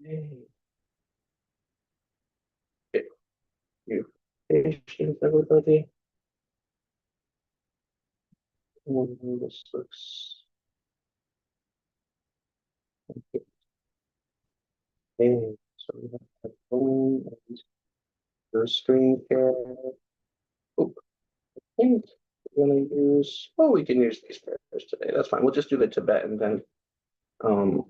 Hey, you patience, everybody. This looks okay. So we have the phone and your screen share. Oh, I think we're gonna use. Oh, we can use these pairs today. That's fine. We'll just do the Tibetan then. Um,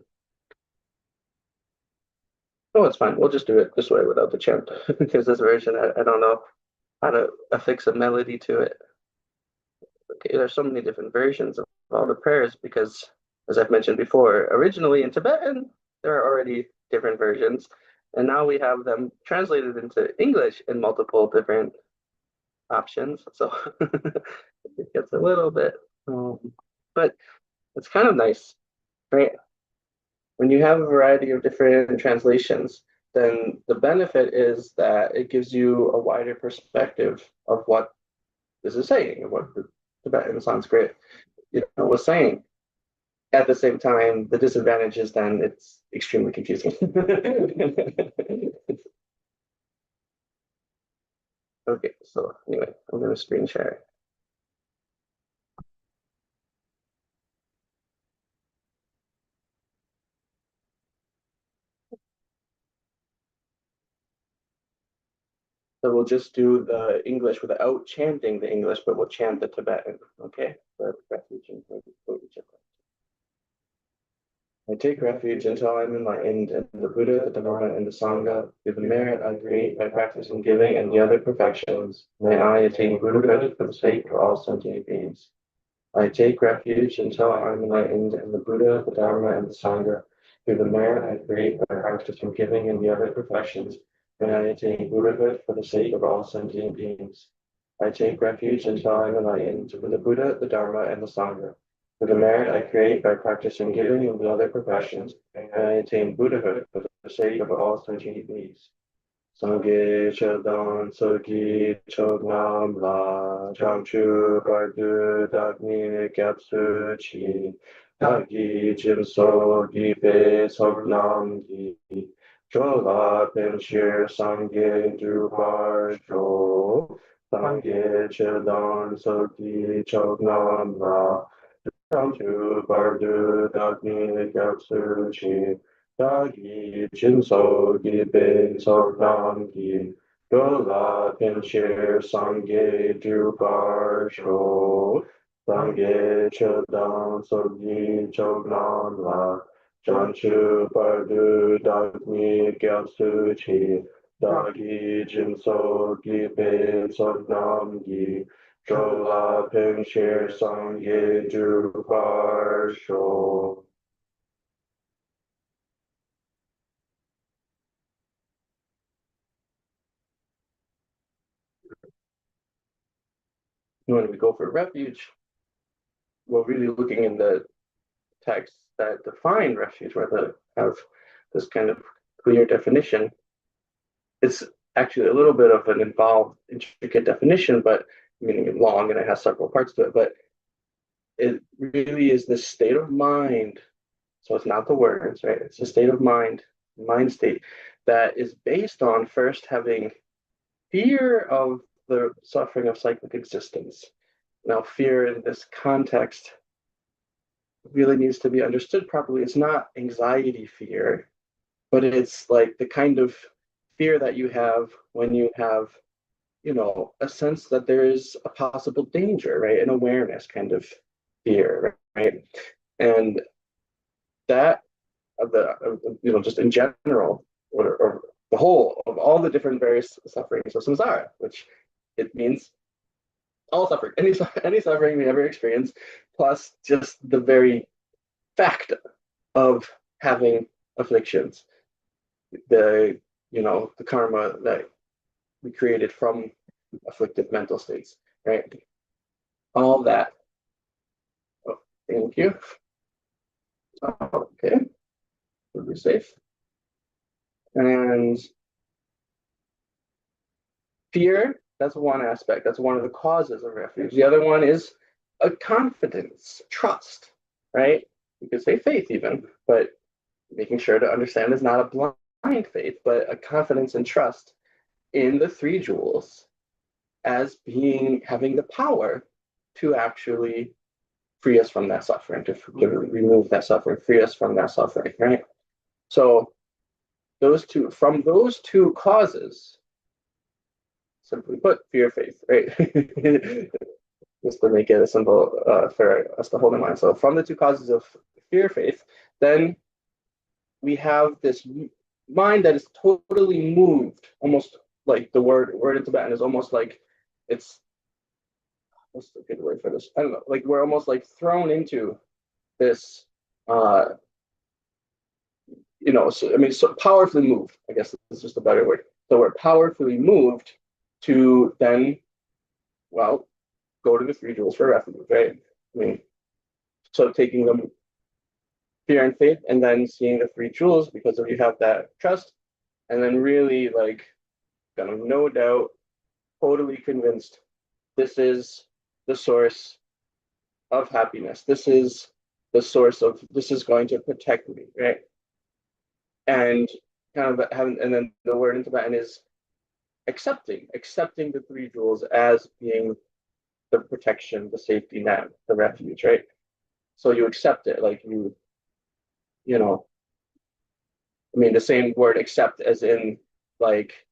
oh, it's fine. We'll just do it this way without the chant because this version, I don't know how to affix a melody to it. Okay, there's so many different versions of all the prayers because, as I've mentioned before, originally in Tibetan, there are already different versions, and now we have them translated into English in multiple different options. So it gets a little bit, um, but it's kind of nice, right? When you have a variety of different translations, then the benefit is that it gives you a wider perspective of what this is saying and what the Tibetan Sanskrit was saying. At the same time, the disadvantage is then it's extremely confusing. Okay, so anyway, I'm going to screen share. So we'll just do the English without chanting the English, but we'll chant the Tibetan. Okay? For refuge and I take refuge until I'm enlightened in the Buddha, the Dharma, and the Sangha. Through the merit I create by practicing giving and the other perfections, may I attain Buddhahood for the sake of all sentient beings. I take refuge until I am enlightened in the Buddha, the Dharma, and the Sangha. Through the merit I create by practicing giving and the other perfections, may I attain Buddhahood for the sake of all sentient beings. I take refuge until I am enlightened in the Buddha, the Dharma, and the Sangha. Through the merit I create by practicing giving and the other perfections, may I attain Buddhahood for the sake of all sentient beings. Sangye chedan sogi chognam la changchu bardu dagni gyatsu chi dagi jimso gi be sognam gi chola penshir sangye drubar jo Sangye chedan sogi chognam la changchu bardu dagni gyatsu chi Dagi Jinso Gibe Sognamgi Dola Pinshir Sangye Drubar Sho Sangye Chodam Sogi Chognam La Janchu Bardu Dagni Gyatsu Chi Dagi Jinso Gibe Sognamgi Dola Pinshir Sangye Drubar Sho. When we go for refuge, we're really looking in the texts that define refuge, where they have this kind of clear definition. It's actually a little bit of an involved, intricate definition, but meaning long, and it has several parts to it. But it really is this state of mind. So it's not the words, right? It's a state of mind, mind state that is based on first having fear of the suffering of cyclic existence. Now, fear in this context really needs to be understood properly. It's not anxiety fear, but it's like the kind of fear that you have when you have, a sense that there is a possible danger, right? An awareness kind of fear, right? And that, just in general, or the whole of all the different various sufferings of samsara, which it means all suffering, any suffering we ever experience, plus just the very fact of having afflictions, the the karma that we created from afflicted mental states, right? All that. Oh, thank you. Okay, we'll be safe. And fear, that's one aspect. That's one of the causes of refuge. The other one is a confidence, trust, right? You could say faith even, but making sure to understand is not a blind faith, but a confidence and trust in the three jewels as being having the power to actually free us from that suffering, to remove that suffering, free us from that suffering, right? So from those two causes, simply put, fear, faith, right? Just to make it a simple for us to hold in mind. So from the two causes of fear, faith, then we have this mind that is totally moved, almost like the word in Tibetan is almost like it's what's the good word for this? I don't know. Like we're almost like thrown into this uh so, I mean, so powerfully moved, I guess is just a better word. So we're powerfully moved to then, well, go to the three jewels for refuge, right? I mean, so taking them fear and faith and then seeing the three jewels because of you have that trust and then really like kind of no doubt, totally convinced this is the source of happiness. This is the source of this is going to protect me, right? And kind of having and then the word in Tibetan is accepting the three jewels as being the protection, the safety net, the refuge, right? So you accept it, like you know, I mean, the same word accept as in like,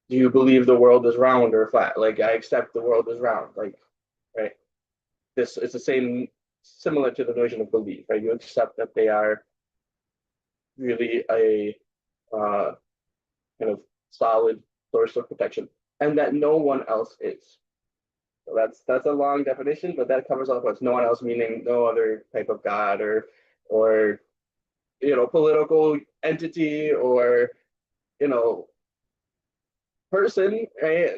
do you believe the world is round or flat? Like, I accept the world is round, like, right? This is the same, similar to the notion of belief, right? You accept that they are really a kind of solid source of protection, and that no one else is. So that's a long definition, but that covers all of us. No one else meaning no other type of god or political entity or you know person, right?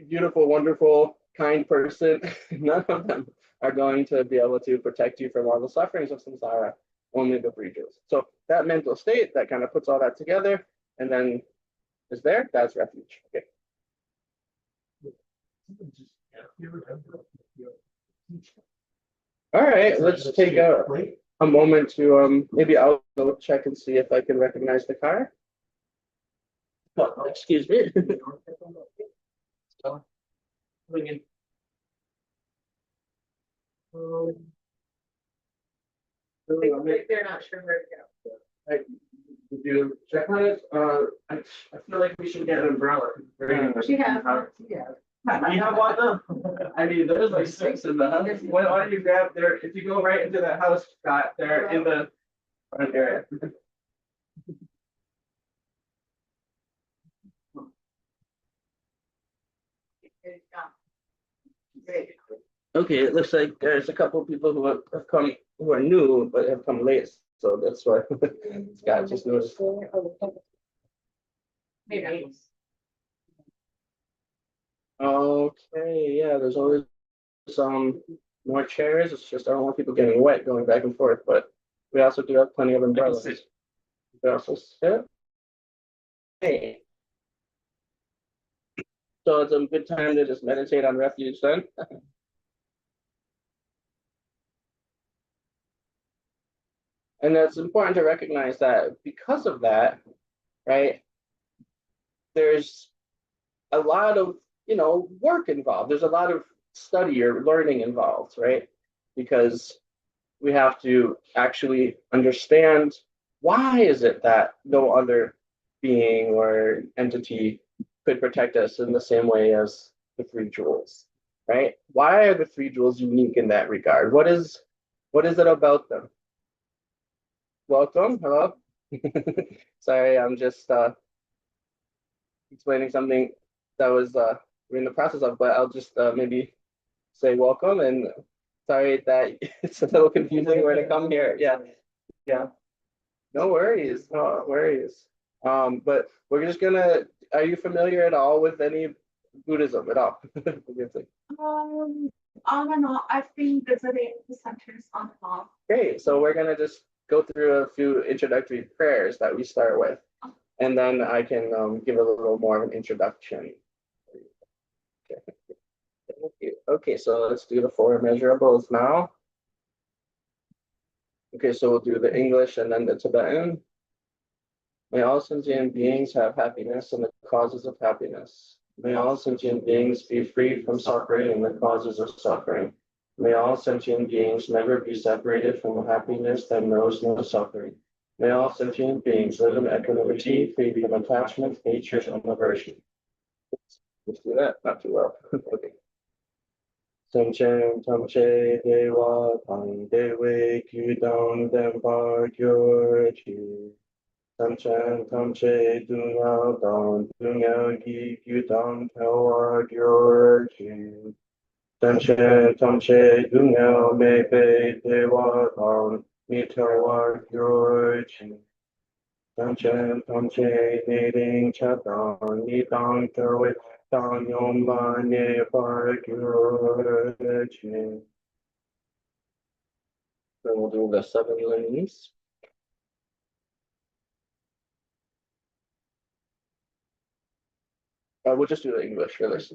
Beautiful, wonderful, kind person. None of them are going to be able to protect you from all the sufferings of samsara. Only the three jewels. So that mental state that kind of puts all that together and then is there. That's refuge. Okay. All right. Let's take a moment to maybe I'll go check and see if I can recognize the car. Oh, excuse me. They're not sure where to go. Hey, did you check on it? I feel like we should get an umbrella. She has one. Yeah. You have one though? I mean, there's like six in the house. Why don't you grab there? If you go right into the house, Scott, they're in the front area. Okay, it looks like there's a couple of people who have come who are new but have come late, so that's why Scott just noticed. Maybe. Okay, yeah, there's always some more chairs. It's just I don't want people getting wet going back and forth, but we also do have plenty of umbrellas. You can also sit. Hey, so it's a good time to just meditate on refuge then. And it's important to recognize that because of that, right, there's a lot of, work involved. There's a lot of study or learning involved, right? Because we have to actually understand why is it that no other being or entity could protect us in the same way as the three jewels, right? Why are the three jewels unique in that regard? What is it about them? Welcome, hello. Sorry, I'm just explaining something that was we're in the process of, but I'll just maybe say welcome and sorry that it's a little confusing where to come here. Yeah, yeah. No worries, no worries. But we're just gonna. Are you familiar at all with any Buddhism at all? Um, on and off. I've been visiting the centers on and off. Great. So we're gonna just go through a few introductory prayers that we start with, and then I can give a little more of an introduction. Okay. Okay, so let's do the four measurables now. Okay, so we'll do the English and then the Tibetan. May all sentient beings have happiness and the causes of happiness. May all sentient beings be free from suffering and the causes of suffering. May all sentient beings never be separated from the happiness that knows no suffering. May all sentient beings live in equanimity, free from attachment, hatred, and aversion. Let's do that. Not too well. Okay. Sentient tamche dewa tang dewe kyudang denpa gyorji. Tamchen tamche dunya don dunya gi gyudang tawa gyorji. Tamchen tamche dunya mebe dewa don mitawa gyorji. Tamchen tamche neding chatang nidang terwe dan yomba ne par gyorji. Then we'll do the seven lanes. We'll just do the English for this.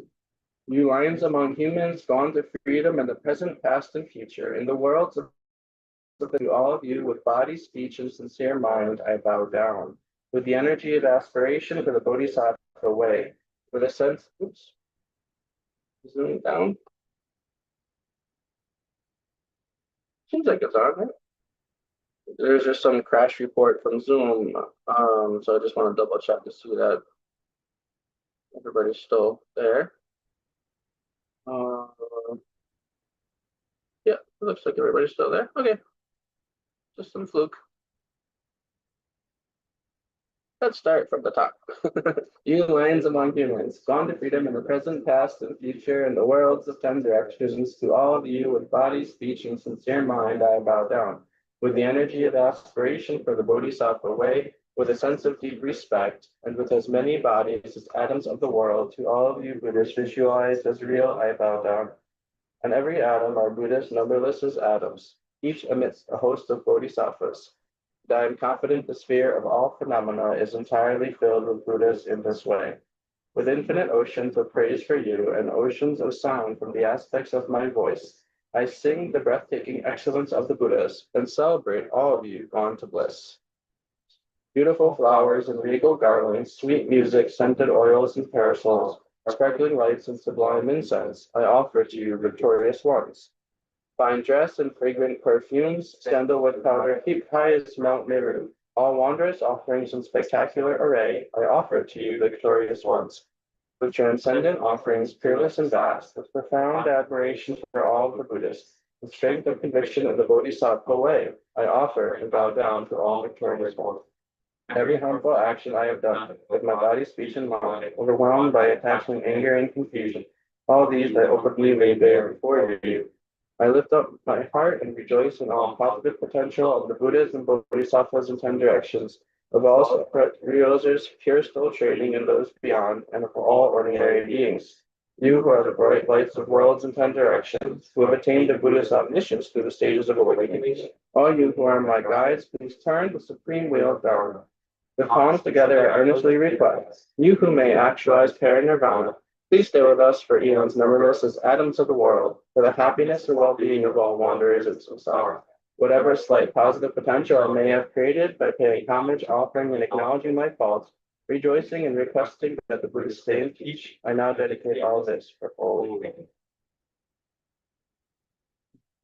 You lions among humans, gone to freedom in the present, past, and future. In the worlds of to all of you with body, speech, and sincere mind, I bow down. With the energy of aspiration for the Bodhisattva way. With a sense, oops, zooming down. Seems like it's on, right? There's just some crash report from Zoom. So I just want to double check to see that everybody's still there. Uh, yeah, it looks like everybody's still there. Okay, just some fluke. Let's start from the top. You lions among humans, gone to freedom in the present, past, and future, in the worlds of 10 directions, to all of you with body, speech, and sincere mind, I bow down. With the energy of aspiration for the Bodhisattva way, with a sense of deep respect, and with as many bodies as atoms of the world, to all of you Buddhists visualized as real, I bow down. And every atom are Buddhas numberless as atoms, each amidst a host of Bodhisattvas. I am confident the sphere of all phenomena is entirely filled with Buddhas in this way. With infinite oceans of praise for you and oceans of sound from the aspects of my voice, I sing the breathtaking excellence of the Buddhas and celebrate all of you gone to bliss. Beautiful flowers and regal garlands, sweet music, scented oils and parasols, sparkling lights and sublime incense, I offer to you victorious ones. Fine dress and fragrant perfumes, sandalwood powder heaped high as Mount Meru. All wondrous offerings in spectacular array, I offer to you victorious ones. With transcendent offerings, peerless and vast, with profound admiration for all the Buddhists, with strength of conviction of the Bodhisattva way, I offer and bow down to all victorious ones. Every harmful action I have done, with my body, speech, and mind, overwhelmed by attachment, anger, and confusion, all these I openly lay bare before you. I lift up my heart and rejoice in all positive potential of the Buddhas and Bodhisattvas in 10 directions, of all separate realizers, pure still trading and those beyond, and of all ordinary beings. You who are the bright lights of worlds in 10 directions, who have attained the Buddha's omniscience through the stages of awakening. All you who are my guides, please turn the supreme wheel of Dharma. With palms together, I earnestly request, you who may actualize parinirvana, please stay with us for eons numberless as atoms of the world, for the happiness and well-being of all wanderers in samsara. Whatever slight positive potential I may have created by paying homage, offering, and acknowledging my faults, rejoicing and requesting that the Buddha stay and teach, I now dedicate all this for full awakening.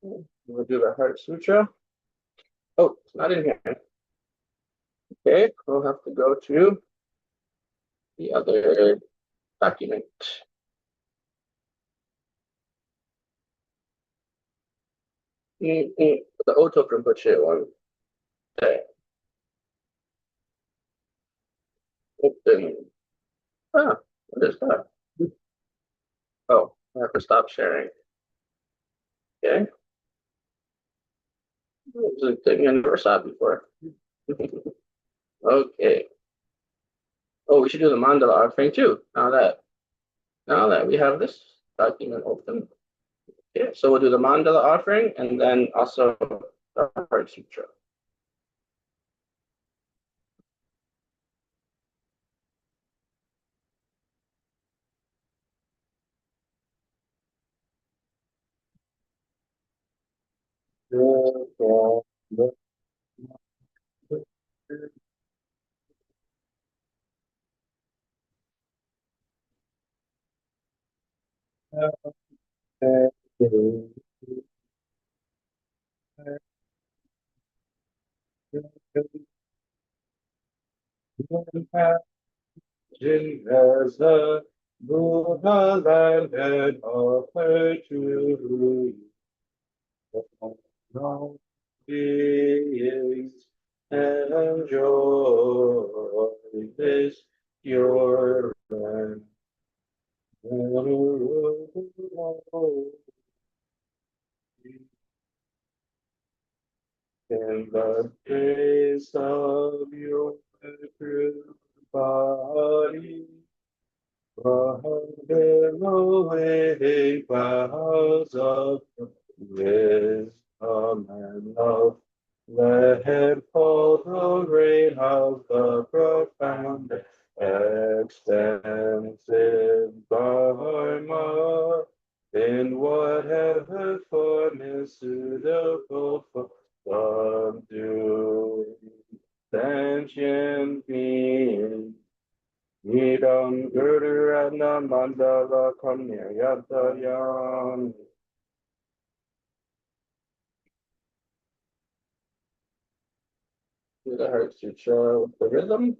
We'll do the Heart Sutra. Oh, it's not in here. Okay, we'll have to go to the other document. The Oto Rinpoche one. Okay. Open. Ah, what is that? Oh, I have to stop sharing. Okay. This is a thing I never saw before. Okay. Oh, we should do the mandala offering too. Now that we have this document open. Okay, so we'll do the mandala offering and then also the Heart Sutra. As the Buddha landed offered to all beings enjoy this pure land. In the grace of your true body, from billowing clouds of wisdom and love, let fall the rain of the profound, extensive Dharma, in whatever form is suitable for subduing sentient beings. Idam Guru Ratna Mandala Kamya Yatayam. To the Heart Sutra with the rhythm.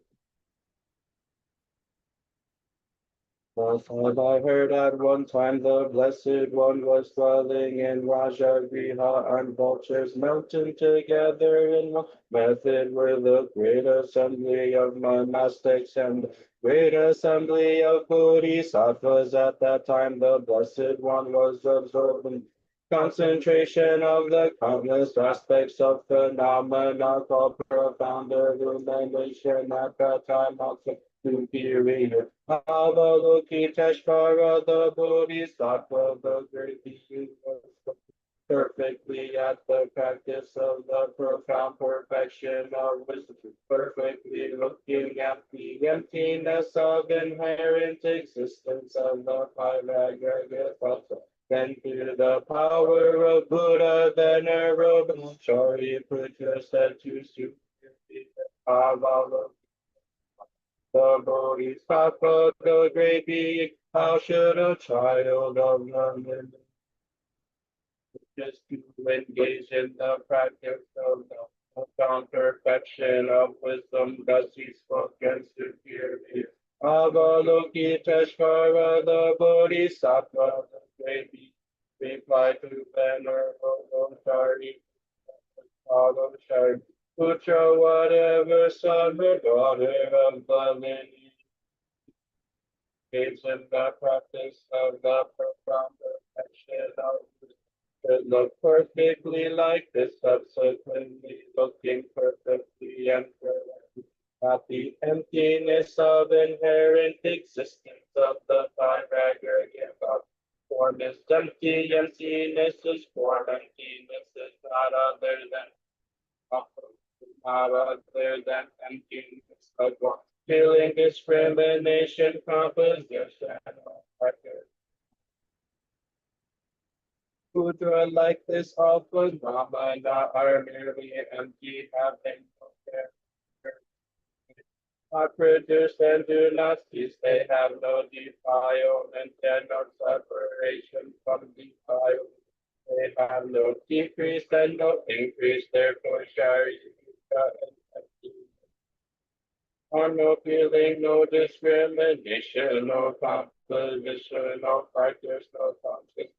Once have I heard at one time the Blessed One was dwelling in Rajagriha, and vultures melting together in one method were the great assembly of monastics and the great assembly of bodhisattvas. At that time the Blessed One was absorbing concentration of the countless aspects of phenomena called profound illumination. At that time also superior Avalokiteshvara, the Bodhisattva, the great being, was perfectly at the practice of the profound perfection of wisdom, perfectly looking at the emptiness of inherent existence of the five aggregate thoughts. Then through the power of Buddha, Venerable Shariputra said to Superior Avalokiteshvara, the Bodhisattva, the great being, how should a child of the just to engage in the practice of the profound perfection of wisdom, thus he spoke and superior. Avalokiteshvara, the Bodhisattva, the great being, replied to Venerable Shari, Father Shari, Putra, whatever son or daughter of the lineage in the practice of the profound perfection of should look perfectly like this, subsequently looking perfectly and correctly at the emptiness of inherent existence of the five aggregate of form is empty, emptiness is form, emptiness is not other than not other than emptiness of one. Feeling discrimination, composition, Pudra like this of phenomena are merely empty, having no character. Are produced and do not cease, they have no defilement and no separation from defilement. They have no decrease and no increase, therefore Shari or no feeling, no discrimination, no composition, no practice, no conscience.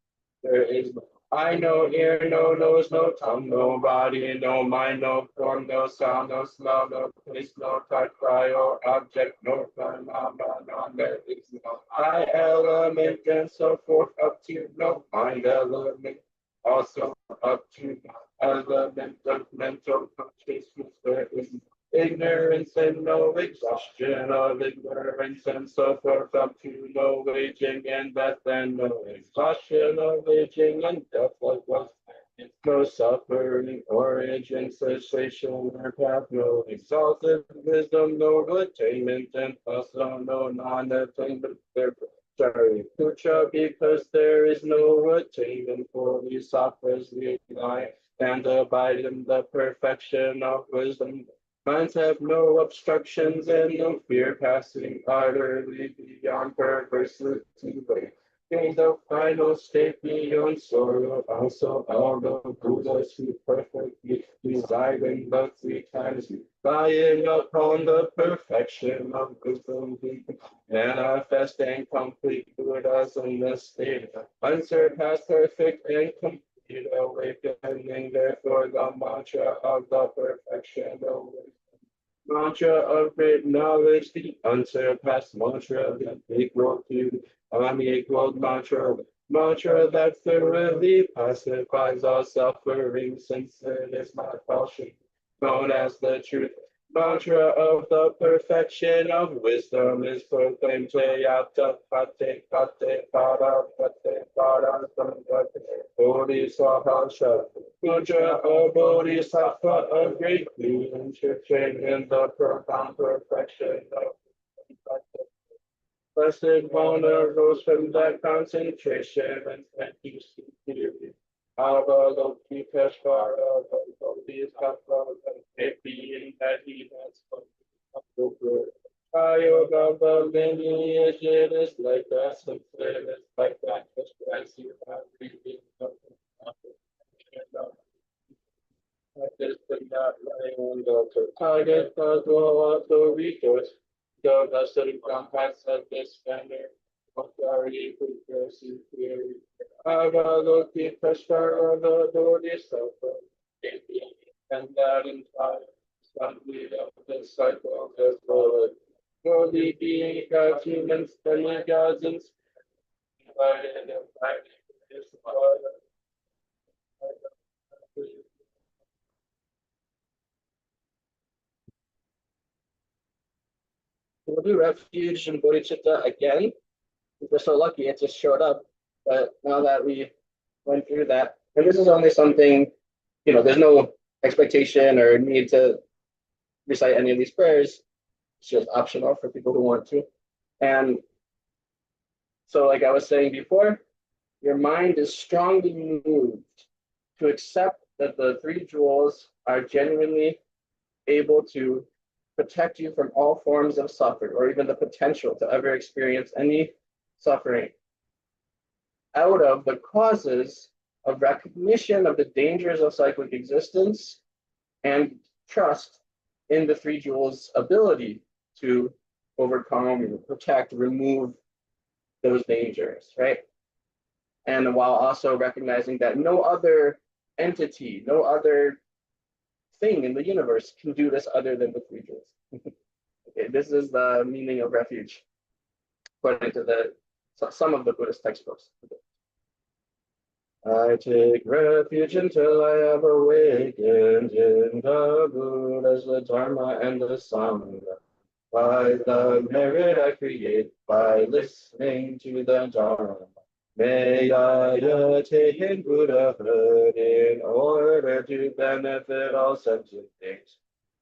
There is no eye, no ear, no nose, no tongue, no body, no mind, no form, no sound, no smell, no taste, no touch, cry, or object, no phenomenon. There is no eye element, and so forth, up to no mind element, also up to element of mental consciousness. There is no ignorance and no exhaustion of ignorance and so forth up to no aging and death and no exhaustion of aging and death likewise. No suffering, origin, cessation, or path, no exalted wisdom, no attainment, and also no non-attainment. Therefore, sorry, Pucha, because there is no attainment for the suffers we lie. and abide in the perfection of wisdom. Minds have no obstructions and no fear, passing utterly beyond perversity. In the final state beyond sorrow, also all the Buddhas who perfectly reside in the three times, relying upon the perfection of wisdom, manifest and complete Buddhas in this state, unsurpassed, perfect, and complete awakening. Therefore, the mantra of the perfection of wisdom. Mantra of great knowledge, the unsurpassed mantra, the equal to unequaled mantra, mantra that thoroughly pacifies all suffering, since it is not falsehood, known as the truth. Mantra of the perfection of wisdom is proclaimed Jayata Pate Pate Para Pate Para Sambate Bodhisattva Puja a Bodhisattva, a great being, trained in the profound perfection of blessed Mona rose from that concentration and spent peace theory. Avalokiteshvara, the Bodhisattva, and great being that he has spoken. Yoga, the lineage, it is like that, since it is like that, just as you have reading of the this did not lay on the target, but will also rejoice. The blessed compacts of this standard, authority, precursor, theory. Avaloki Peshara, the Bodhisattva, and that entire assembly of the cycle as well. For the being of humans, demigods, and invited and invited is we'll do refuge and bodhicitta again. We're so lucky it just showed up. But now that we went through that, and this is only something, there's no expectation or need to recite any of these prayers. It's just optional for people who want to. And so, like I was saying before, your mind is strongly moved to accept that the three jewels are genuinely able to protect you from all forms of suffering or even the potential to ever experience any suffering out of the causes of recognition of the dangers of cyclic existence and trust in the three jewels' ability to overcome, protect, remove those dangers, right? And while also recognizing that no other entity, no other thing in the universe can do this other than the three jewels. Okay, this is the meaning of refuge, according to some of the Buddhist textbooks. I take refuge until I have awakened in the Buddhas, the Dharma, and the Sangha. By the merit I create by listening to the Dharma. May I attain Buddhahood in order to benefit all sentient things.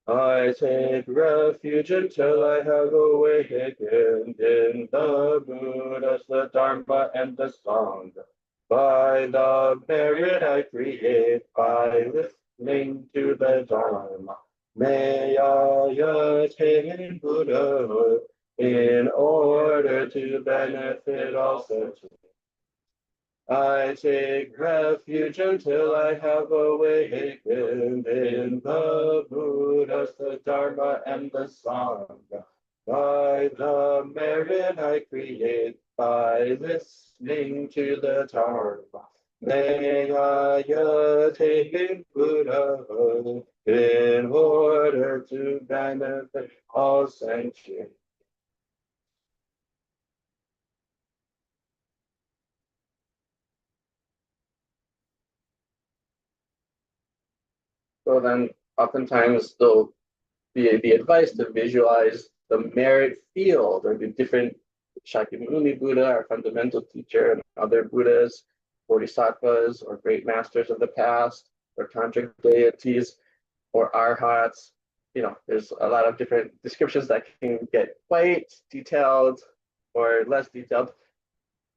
I take refuge until I have awakened in the Buddhas, the Dharma, and the Sangha. By the merit I create by listening to the Dharma. May I attain Buddhahood in order to benefit all sentient. I take refuge until I have awakened in the Buddhas, the Dharma, and the Sangha. By the merit I create by listening to the Dharma. May I attain Buddhahood in order to benefit all sentient. So then oftentimes there'll be the advice to visualize the merit field or the different Shakyamuni Buddha, our fundamental teacher, and other Buddhas, Bodhisattvas, or great masters of the past, or tantric deities, or arhats. There's a lot of different descriptions that can get quite detailed or less detailed.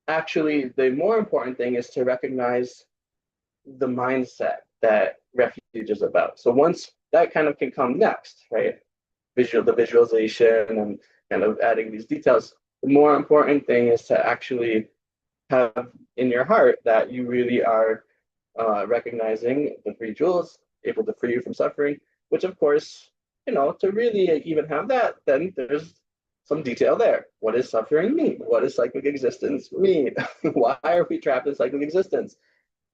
Actually, the more important thing is to recognize the mindset that refuge is about. So once that kind of can come next, right? The visualization and kind of adding these details, the more important thing is to actually have in your heart that you really are recognizing the three jewels, able to free you from suffering, which of course, to really even have that, then there's some detail there. What does suffering mean? What does cyclic existence mean? Why are we trapped in cyclic existence?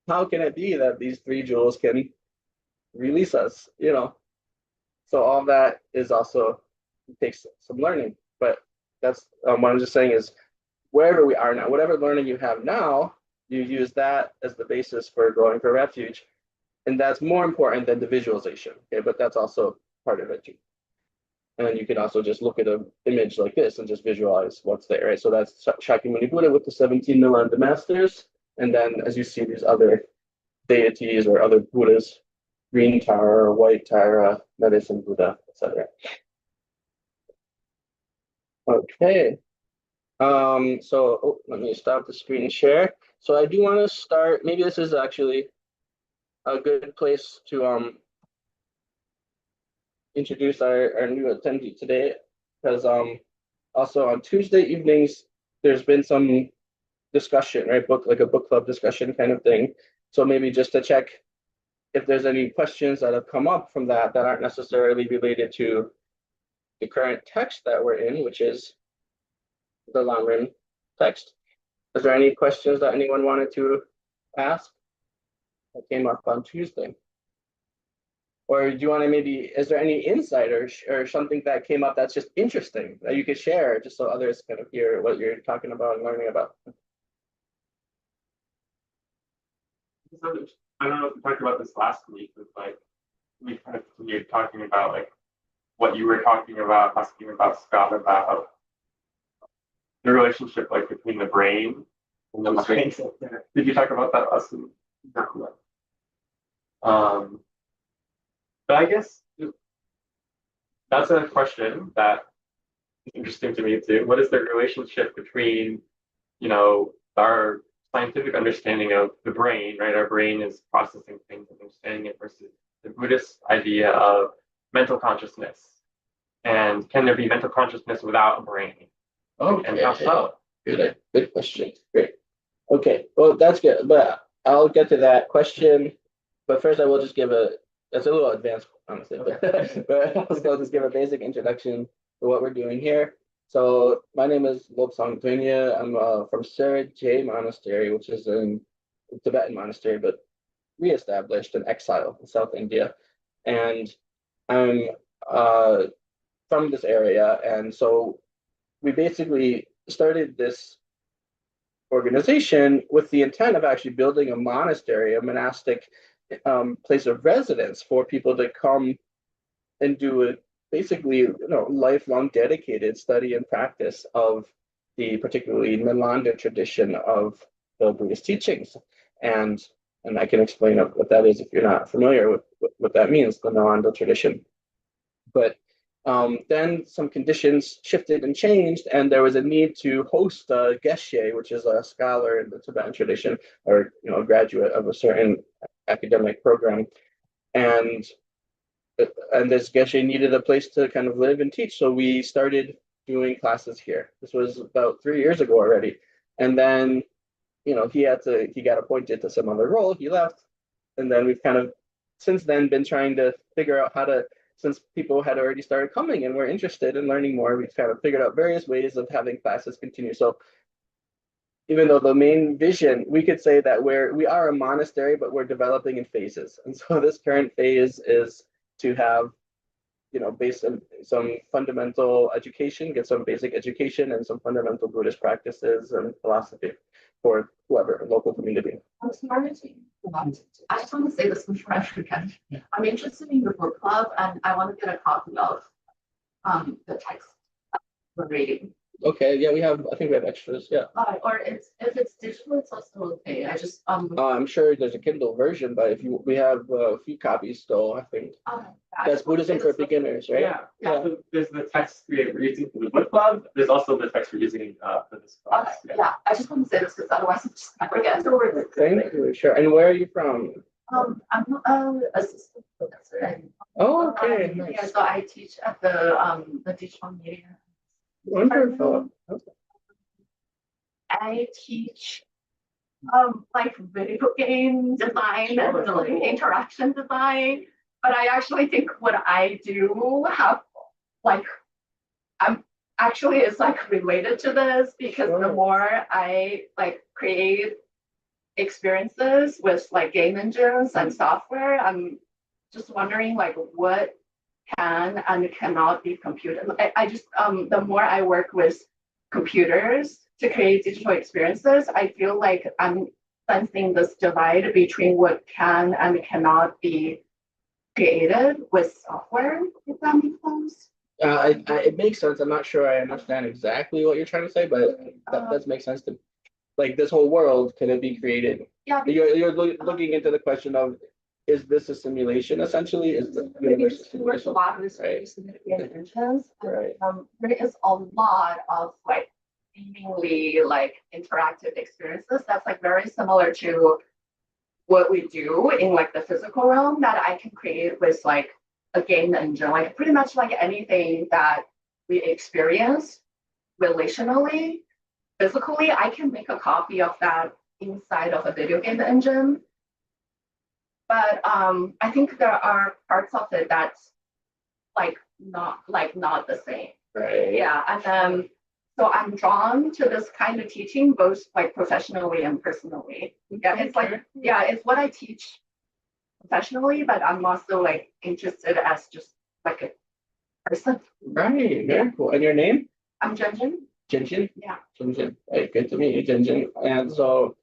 How can it be that these three jewels can release us? So all that is also takes some learning. But that's what I'm just saying is wherever we are now, whatever learning you have now, you use that as the basis for going for refuge. And that's more important than the visualization. Okay, but that's also part of it too. And then you can also just look at an image like this and just visualize what's there, right? So that's Shakyamuni Buddha with the 17 Nalanda masters. And then as you see these other deities or other Buddhas, green Tara, white Tara, medicine Buddha, etc. Okay. So let me stop the screen share. So I do want to start, maybe this is actually a good place to introduce our new attendee today, because also on Tuesday evenings there's been some discussion, right? Like a book club discussion kind of thing. So maybe just to check if there's any questions that have come up from that aren't necessarily related to the current text that we're in, which is the Lamrim text. Is there any questions that anyone wanted to ask that came up on Tuesday? Or do you want to maybe, is there any insight or something that came up that's just interesting that you could share just so others kind of hear what you're talking about and learning about? I don't know if we talked about this last week, but like we kind of continued talking about like what you were talking about, asking about Scott about the relationship like between the brain and the mind. Did you talk about that last week? But I guess that's a question that is interesting to me too. What is the relationship between, our scientific understanding of the brain, right? Our brain is processing things and understanding it versus the Buddhist idea of mental consciousness. And can there be mental consciousness without a brain? Okay. And how so? Good question. Great. Okay. Well, that's good. But I'll get to that question. But first, I will just it's a little advanced, honestly. But I'll just give a basic introduction to what we're doing here. So my name is Lobsang Tunya. I'm from Sarit Monastery, which is a Tibetan monastery, but reestablished in exile in South India. And I'm from this area. And so we basically started this organization with the intent of actually building a monastery, a monastic place of residence for people to come and do basically lifelong dedicated study and practice of the particularly Nalanda tradition of the Buddhist teachings. And I can explain what that is if you're not familiar with what that means, the Nalanda tradition. But then some conditions shifted and changed, and there was a need to host a geshe, which is a scholar in the Tibetan tradition, or a graduate of a certain academic program, and this geshe needed a place to kind of live and teach. So we started doing classes here. This was about 3 years ago already, and then he got appointed to some other role. He left, and then we've kind of since then been trying to figure out how to. Since people had already started coming and were interested in learning more, we've kind of figured out various ways of having classes continue. So even though the main vision, we could say that we are a monastery, but we're developing in phases. And so this current phase is to have, based on some fundamental education, get some basic education and some fundamental Buddhist practices and philosophy for whoever, local community. I just want to say this before I forget. I'm interested in your book club, and I want to get a copy of the text we're reading. Okay, yeah, I think we have extras, yeah. Or if it's digital, it's also okay. I'm sure there's a Kindle version, but we have a few copies still, I think. That's Buddhism for Beginners, right? Yeah. So there's the text we're using for the book club. There's also the text we're using for this class. I just want to say this because otherwise I'm just gonna forget. Thank you, sure. And where are you from? I'm a assistant professor and Oh, okay, yeah, nice. so I teach at the digital media. Wonderful. I teach like video game design and like interaction design. But I actually think what I do have like I'm actually it's like related to this because the more I like create experiences with like game engines and software, I'm just wondering like what can and cannot be computed. I just the more I work with computers to create digital experiences, I feel like I'm sensing this divide between what can and cannot be created with software, if that makes sense. It makes sense. I'm not sure I understand exactly what you're trying to say, but that does make sense to me. Like this whole world, can it be created? Yeah, You're looking into the question of, is this a simulation essentially? Is the universe a there's a simulation? lot of Right. significant engines. Right. There is a lot of like seemingly like interactive experiences that's like very similar to what we do in like the physical realm that I can create with like a game engine, like pretty much like anything that we experience relationally, physically, I can make a copy of that inside of a video game engine. But I think there are parts of it that's not the same. Right. Yeah, and so I'm drawn to this kind of teaching both like professionally and personally. Yeah, it's like it's what I teach professionally, but I'm also like interested as just like a person. Right. Very cool. And your name? I'm Jen. Jinjin? Yeah. Jinjin. Hey, good to meet you, Jinjin. And so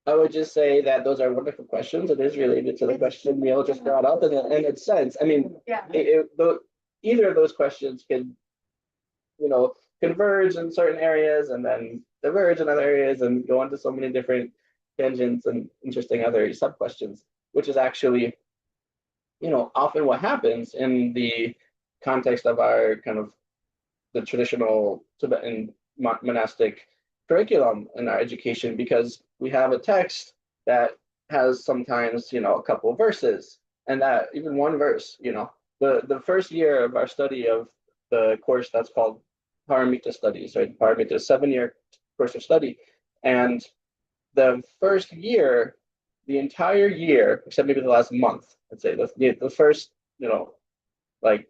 I would just say that those are wonderful questions. It is related to the question Neil just brought up, and it's sense. I mean, Yeah. either of those questions can, converge in certain areas and then diverge in other areas and go into so many different tangents and interesting other sub questions, which is actually, often what happens in the context of our kind of the traditional Tibetan monastic curriculum in our education, because we have a text that has sometimes, a couple of verses, and that even one verse, the first year of our study of the course that's called Paramita studies, right? Paramita is 7-year course of study. And the first year, the entire year, except maybe the last month, I'd say the first, like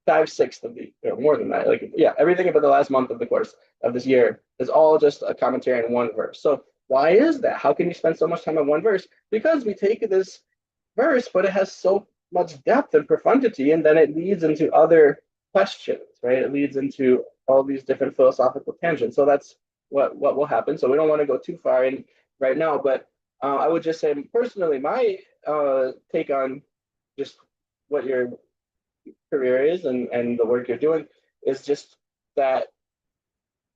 5/6 of the, or more than that, like, yeah, everything about the last month of the course of this year is all just a commentary on one verse. So why is that? How can you spend so much time on one verse? Because we take this verse, but it has so much depth and profundity, and then it leads into other questions, right? It leads into all these different philosophical tangents. So that's what will happen. So we don't want to go too far in right now, but I would just say personally, my take on just what your career is and the work you're doing is just that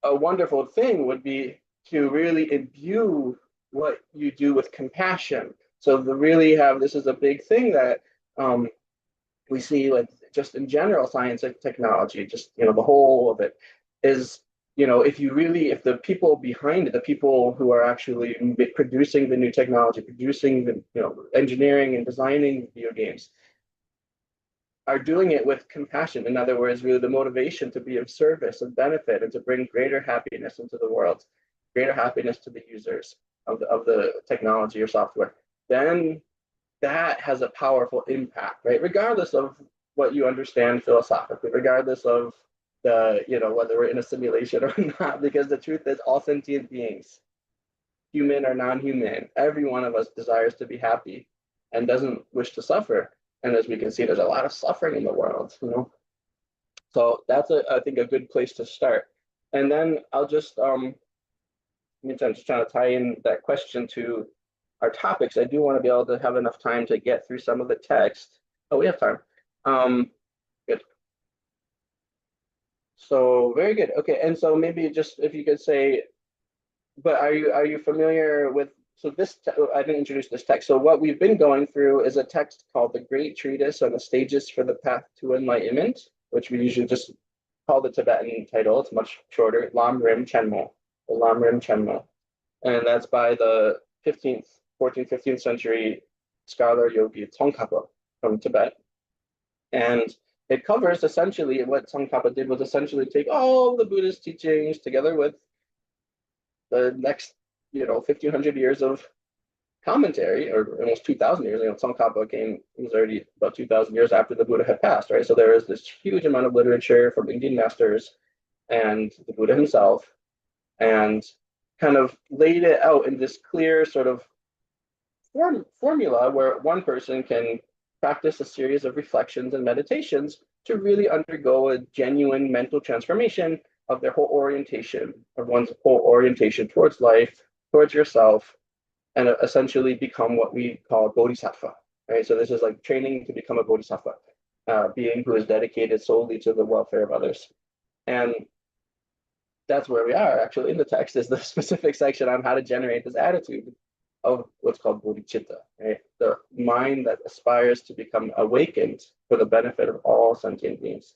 a wonderful thing would be to really imbue what you do with compassion. So to really have, this is a big thing that we see with just in general science and technology, just the whole of it is, if the people behind it, the people who are actually producing the new technology, producing the engineering and designing video games, are doing it with compassion. In other words, really the motivation to be of service and benefit and to bring greater happiness into the world, greater happiness to the users of the technology or software, then that has a powerful impact, right? Regardless of what you understand philosophically, regardless of whether we're in a simulation or not, because the truth is all sentient beings, human or non-human, every one of us desires to be happy and doesn't wish to suffer. And as we can see, there's a lot of suffering in the world. So that's I think a good place to start. And then I'll just I'm just trying to tie in that question to our topics. I do want to be able to have enough time to get through some of the text. Oh, we have time. Good. So very good. Okay, and so maybe just if you could say, but are you familiar with, so this I didn't introduce this text. So what we've been going through is a text called the Great Treatise on the Stages for the Path to Enlightenment, which we usually just call the Tibetan title. It's much shorter, Lam Rim Chenmo, the Lam Rim Chenmo, and that's by the 14th, 15th century scholar yogi Tsongkhapa from Tibet. And it covers essentially what Tsongkhapa did was essentially take all the Buddhist teachings together with the next, 1,500 years of commentary, or almost 2,000 years. Tsongkhapa was already about 2,000 years after the Buddha had passed, right? So there is this huge amount of literature from Indian masters and the Buddha himself, and kind of laid it out in this clear sort of formula where one person can practice a series of reflections and meditations to really undergo a genuine mental transformation of their whole orientation, of one's whole orientation towards life, towards yourself, and essentially become what we call bodhisattva, right? So this is like training to become a bodhisattva, being who is dedicated solely to the welfare of others. And that's where we are actually in the text, is the specific section on how to generate this attitude of what's called bodhicitta, right? The mind that aspires to become awakened for the benefit of all sentient beings.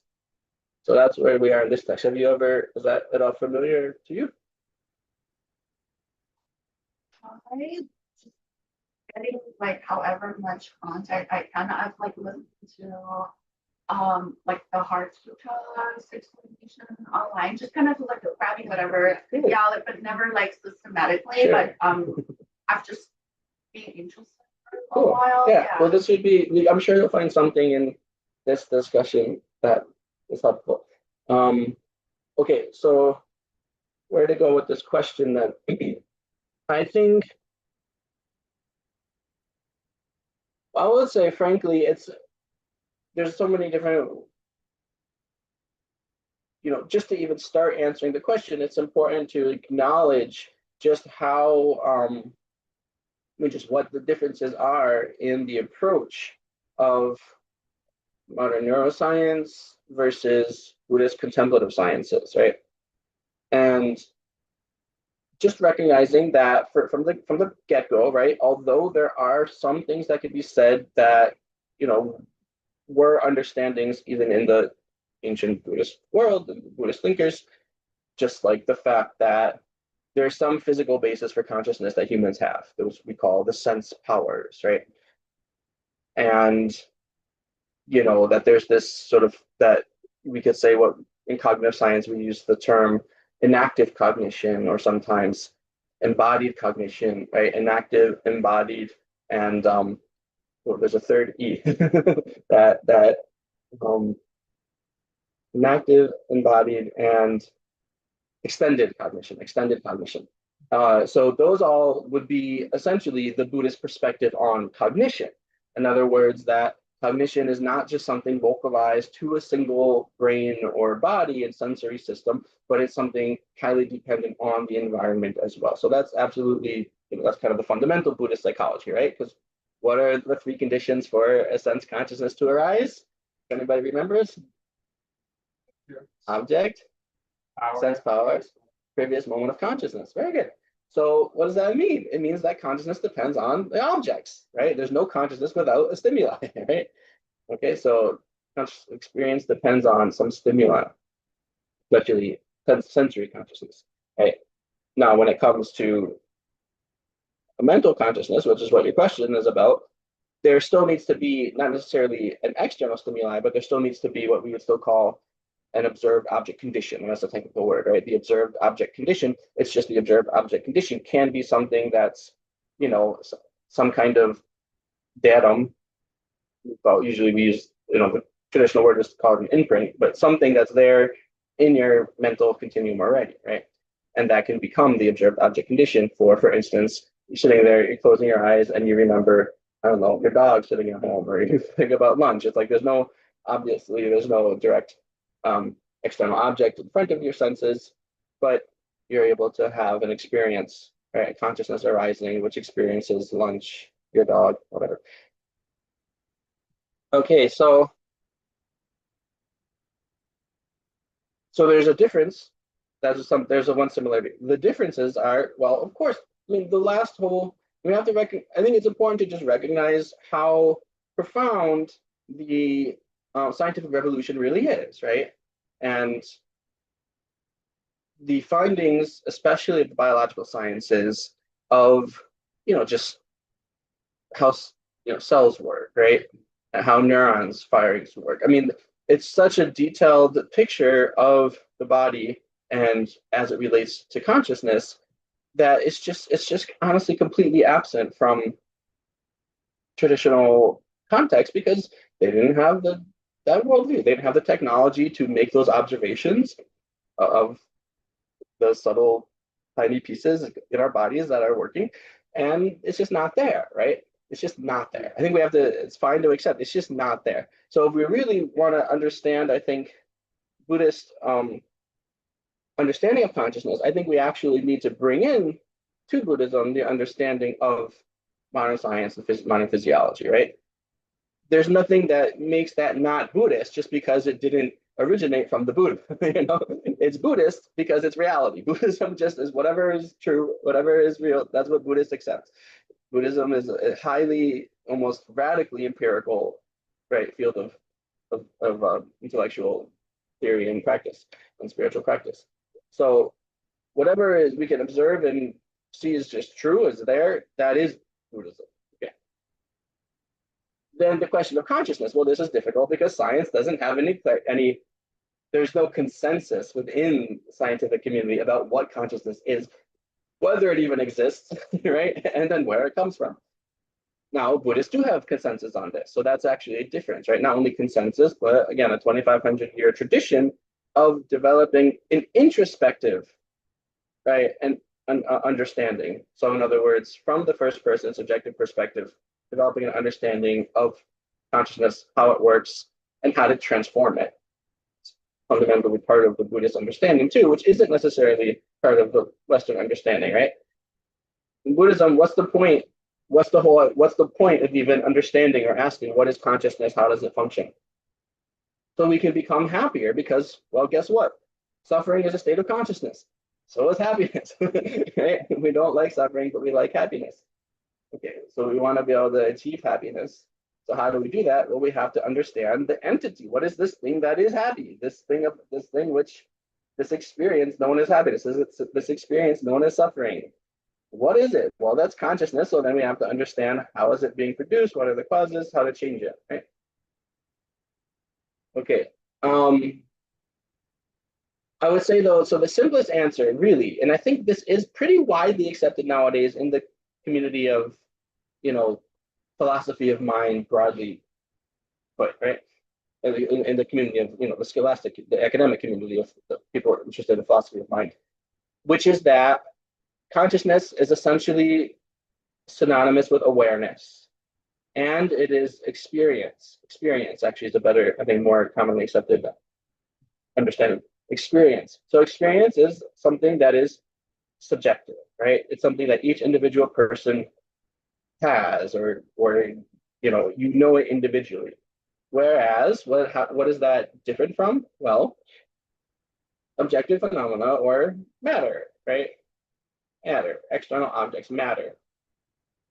So that's where we are in this text. Is that at all familiar to you? I just getting like however much content I can. I've like listened to like the Heart Sutras explanation online, just kind of like grabbing whatever. Yeah, like, but never like systematically. Sure. But I've just been interested for a Cool. while. Yeah. Well, this would be, I'm sure you'll find something in this discussion that is helpful. Okay, so where to go with this question then? I think I would say, frankly, there's so many different, just to even start answering the question, it's important to acknowledge just how, just what the differences are in the approach of modern neuroscience versus Buddhist contemplative sciences, right? And just recognizing that from the get-go, right? Although there are some things that could be said that, were understandings even in the ancient Buddhist world and Buddhist thinkers, just like the fact that there's some physical basis for consciousness that humans have, those we call the sense powers, right? And that there's this sort of, that we could say, what in cognitive science we use the term inactive cognition, or sometimes embodied cognition, right? Inactive, embodied, and there's a third E that inactive, embodied, and extended cognition. So those all would be essentially the Buddhist perspective on cognition. In other words, that cognition is not just something vocalized to a single brain or body and sensory system, but it's something highly dependent on the environment as well. So that's absolutely, that's kind of the fundamental Buddhist psychology, right? Because what are the three conditions for a sense consciousness to arise? Anybody remembers? Object, sense power, previous moment of consciousness. Very good. So what does that mean? It means that consciousness depends on the objects, right? There's no consciousness without a stimuli, right? Okay, so experience depends on some stimuli, especially sensory consciousness, right? Now, when it comes to a mental consciousness, which is what your question is about, there still needs to be not necessarily an external stimuli, but there still needs to be what we would still call an observed object condition. And that's a technical word, right? The observed object condition, it's just the observed object condition can be something that's, some kind of datum. Well, usually we use, the traditional word is called an imprint, but something that's there in your mental continuum already, right? And that can become the observed object condition for instance, you're sitting there, you're closing your eyes and you remember, I don't know, your dog sitting at home, or you think about lunch. It's like there's no direct external object in front of your senses, but you're able to have an experience, right? Consciousness arising, which experiences lunch, your dog, whatever. Okay, so there's a difference. There's a one similarity. The differences are, well, of course, I mean, I think it's important to just recognize how profound the scientific revolution really is, right? And the findings, especially of the biological sciences, of just how cells work, right? And how neurons firings work. I mean, it's such a detailed picture of the body and as it relates to consciousness that it's just honestly completely absent from traditional context because they didn't have that worldview. They didn't have the technology to make those observations of the subtle tiny pieces in our bodies that are working, and it's just not there, right? It's just not there. I think we have to, it's fine to accept it's just not there. So if we really want to understand, I think, Buddhist understanding of consciousness, I think we actually need to bring in to Buddhism the understanding of modern science and modern physiology, right? There's nothing that makes that not Buddhist just because it didn't originate from the Buddha. It's Buddhist because it's reality. Buddhism just is whatever is true, whatever is real. That's what Buddhists accept. Buddhism is a highly, almost radically empirical, right, field of intellectual theory and practice and spiritual practice. So whatever is we can observe and see is just true, is there, that is Buddhism. Okay. Then the question of consciousness. Well, this is difficult because science doesn't have any there's no consensus within the scientific community about what consciousness is, whether it even exists, right? And then where it comes from. Now, Buddhists do have consensus on this. So that's actually a difference, right? Not only consensus, but again, a 2,500-year tradition of developing an introspective, right, and an understanding. So in other words, from the first person subjective perspective, developing an understanding of consciousness, how it works, and how to transform it. It's fundamentally part of the Buddhist understanding too, which isn't necessarily part of the Western understanding, right? In Buddhism, what's the point? What's the point of even understanding or asking what is consciousness? How does it function? So we can become happier because, well, guess what? Suffering is a state of consciousness. So is happiness, right? We don't like suffering, but we like happiness. Okay, so we want to be able to achieve happiness. So how do we do that? Well, we have to understand the entity. What is this thing that is happy? This experience known as happiness. Is it this experience known as suffering? What is it? Well, that's consciousness. So then we have to understand how is it being produced? What are the causes? How to change it, right? Okay. I would say though, so the simplest answer really, and I think this is pretty widely accepted nowadays in the community of, philosophy of mind broadly, but right, in the community of, the scholastic, the academic community of the people who are interested in philosophy of mind, which is that consciousness is essentially synonymous with awareness, and it is experience. Experience actually is a better, I think, more commonly accepted understanding. Experience. So experience is something that is subjective, right? It's something that each individual person has, or it individually. Whereas, what is that different from? Well, objective phenomena or matter, right? Matter, external objects, matter.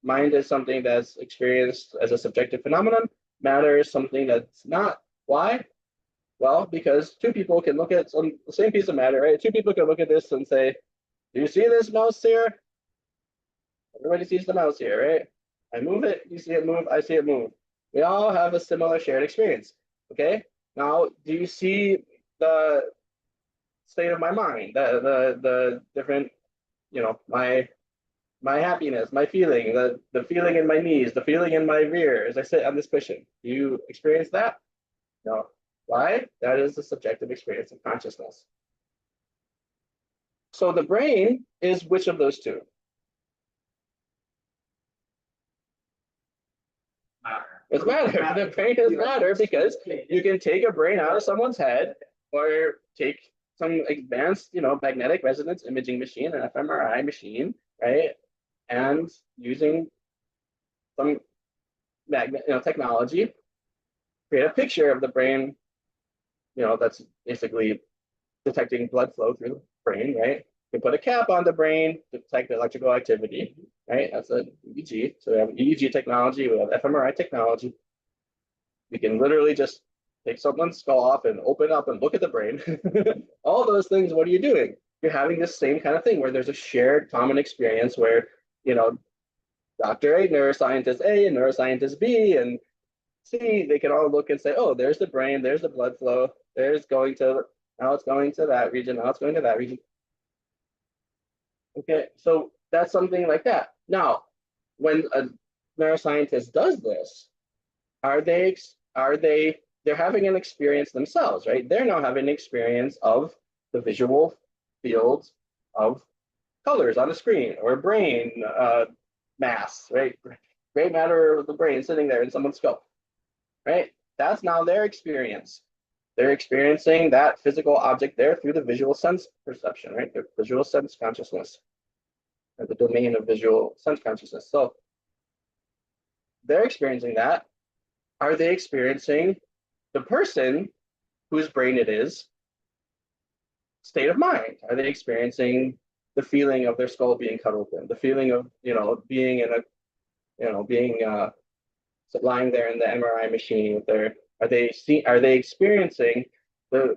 Mind is something that's experienced as a subjective phenomenon. Matter is something that's not. Why? Well, because two people can look at the same piece of matter, right? Two people can look at this and say, do you see this mouse here? Everybody sees the mouse here, right? I move it, you see it move, I see it move. We all have a similar shared experience, okay? Now, do you see the state of my mind, the different, my happiness, my feeling, the feeling in my knees, the feeling in my rear as I sit on this cushion? Do you experience that? No. Why? That is the subjective experience of consciousness. So the brain is which of those two? It's matter. The brain is matter because you can take a brain out of someone's head or take some advanced, magnetic resonance imaging machine, an fMRI machine, right? And using some technology, create a picture of the brain, that's basically detecting blood flow through the brain, right? You can put a cap on the brain to detect electrical activity, right? That's an EEG. So we have EEG technology, we have fMRI technology. We can literally just take someone's skull off and open up and look at the brain. All those things, what are you doing? You're having this same kind of thing where there's a shared common experience where, Dr. A, neuroscientist A, and neuroscientist B, and C, they can all look and say, oh, there's the brain, there's the blood flow, there's going to, now it's going to that region, now it's going to that region. Okay, so that's something like that. Now, when a neuroscientist does this, they're having an experience themselves, right? They're now having an experience of the visual fields of colors on the screen or brain mass, right? Gray matter of the brain sitting there in someone's skull, right? That's now their experience. They're experiencing that physical object there through the visual sense perception, right? The visual sense consciousness, or the domain of visual sense consciousness. So they're experiencing that. Are they experiencing the person whose brain it is state of mind? Are they experiencing the feeling of their skull being cut open, the feeling of being in a being lying there in the MRI machine with their are they experiencing the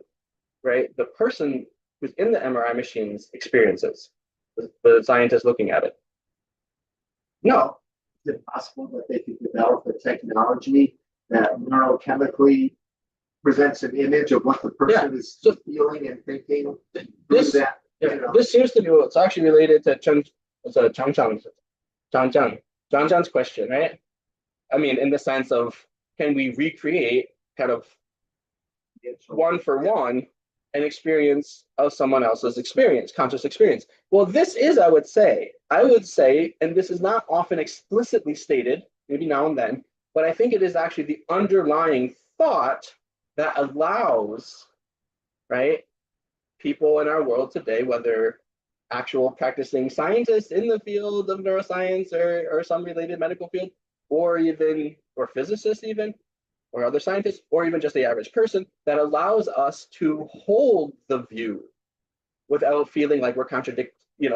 the person who's in the MRI machine's experiences, the scientist looking at it? No. Is it possible that they could develop a technology that neurochemically presents an image of what the person is feeling and thinking? This seems to be what's actually related to Zhang's question, right? I mean, in the sense of, can we recreate kind of one for one an experience of someone else's experience, conscious experience? Well, this is, I would say, and this is not often explicitly stated, maybe now and then, but I think it is actually the underlying thought that allows, right, people in our world today, whether actual practicing scientists in the field of neuroscience or some related medical field, or physicists even, or other scientists, or even just the average person, that allows us to hold the view without feeling like we're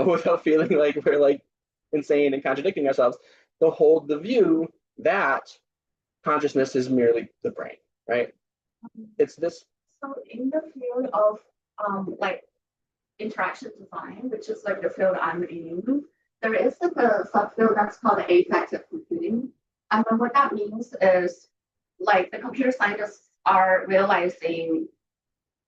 without feeling like we're like insane and contradicting ourselves, to hold the view that consciousness is merely the brain, right? It's this. So in the field of like interaction design, which is like the field I'm in, there is like a subfield that's called affective computing. And then what that means is like the computer scientists are realizing,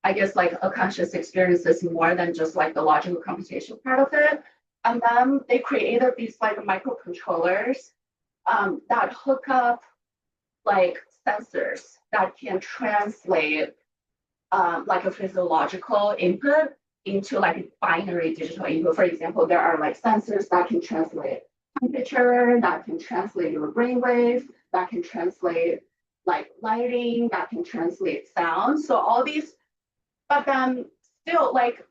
I guess, like a conscious experience is more than just like the logical computation part of it. And then they created these like microcontrollers that hook up like sensors that can translate like a physiological input into like binary digital input. For example, there are like sensors that can translate temperature, that can translate your brainwave, that can translate like lighting, that can translate sound. So all these, but then still like,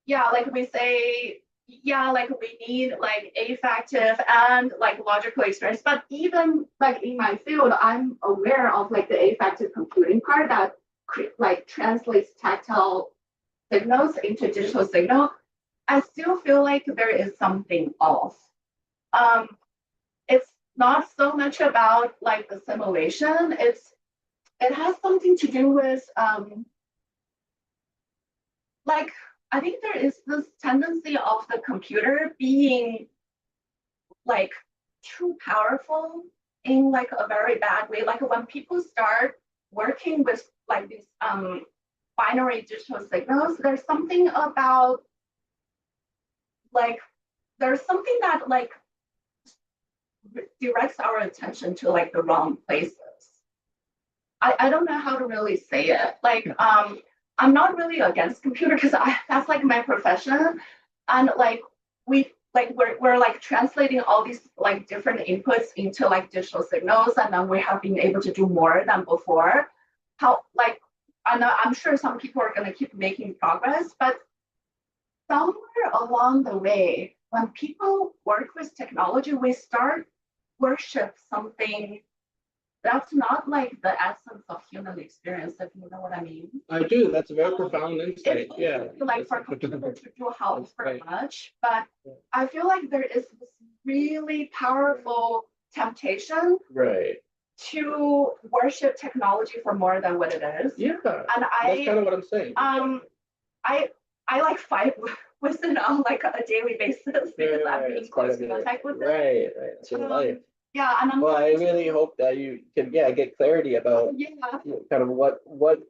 yeah, like we say, yeah, like we need like affective and like logical experience. But even like in my field, I'm aware of like the affective computing part that like translates tactile signals into digital signal. I still feel like there is something off. It's not so much about like the simulation. It has something to do with like I think there is this tendency of the computer being like too powerful in like a very bad way. Like when people start working with like these binary digital signals, there's something about like there's something that like directs our attention to like the wrong places. I don't know how to really say it. Like I'm not really against computer because that's like my profession, and like we're like translating all these like different inputs into like digital signals, and then we have been able to do more than before. How like I'm sure some people are gonna keep making progress, but somewhere along the way, when people work with technology, we start worship something that's not like the essence of human experience, if you know what I mean. I do. That's a very profound insight. Yeah. Like for computer to do however much, but I feel like there is this really powerful temptation to worship technology for more than what it is. Yeah. And that's kind of what I'm saying. I like fight with it on like a daily basis because I'm being It's part close of to your, contact with it. right, it's your life. Yeah, and I'm Well, I trying to- really hope that you can, get clarity about yeah, kind of what what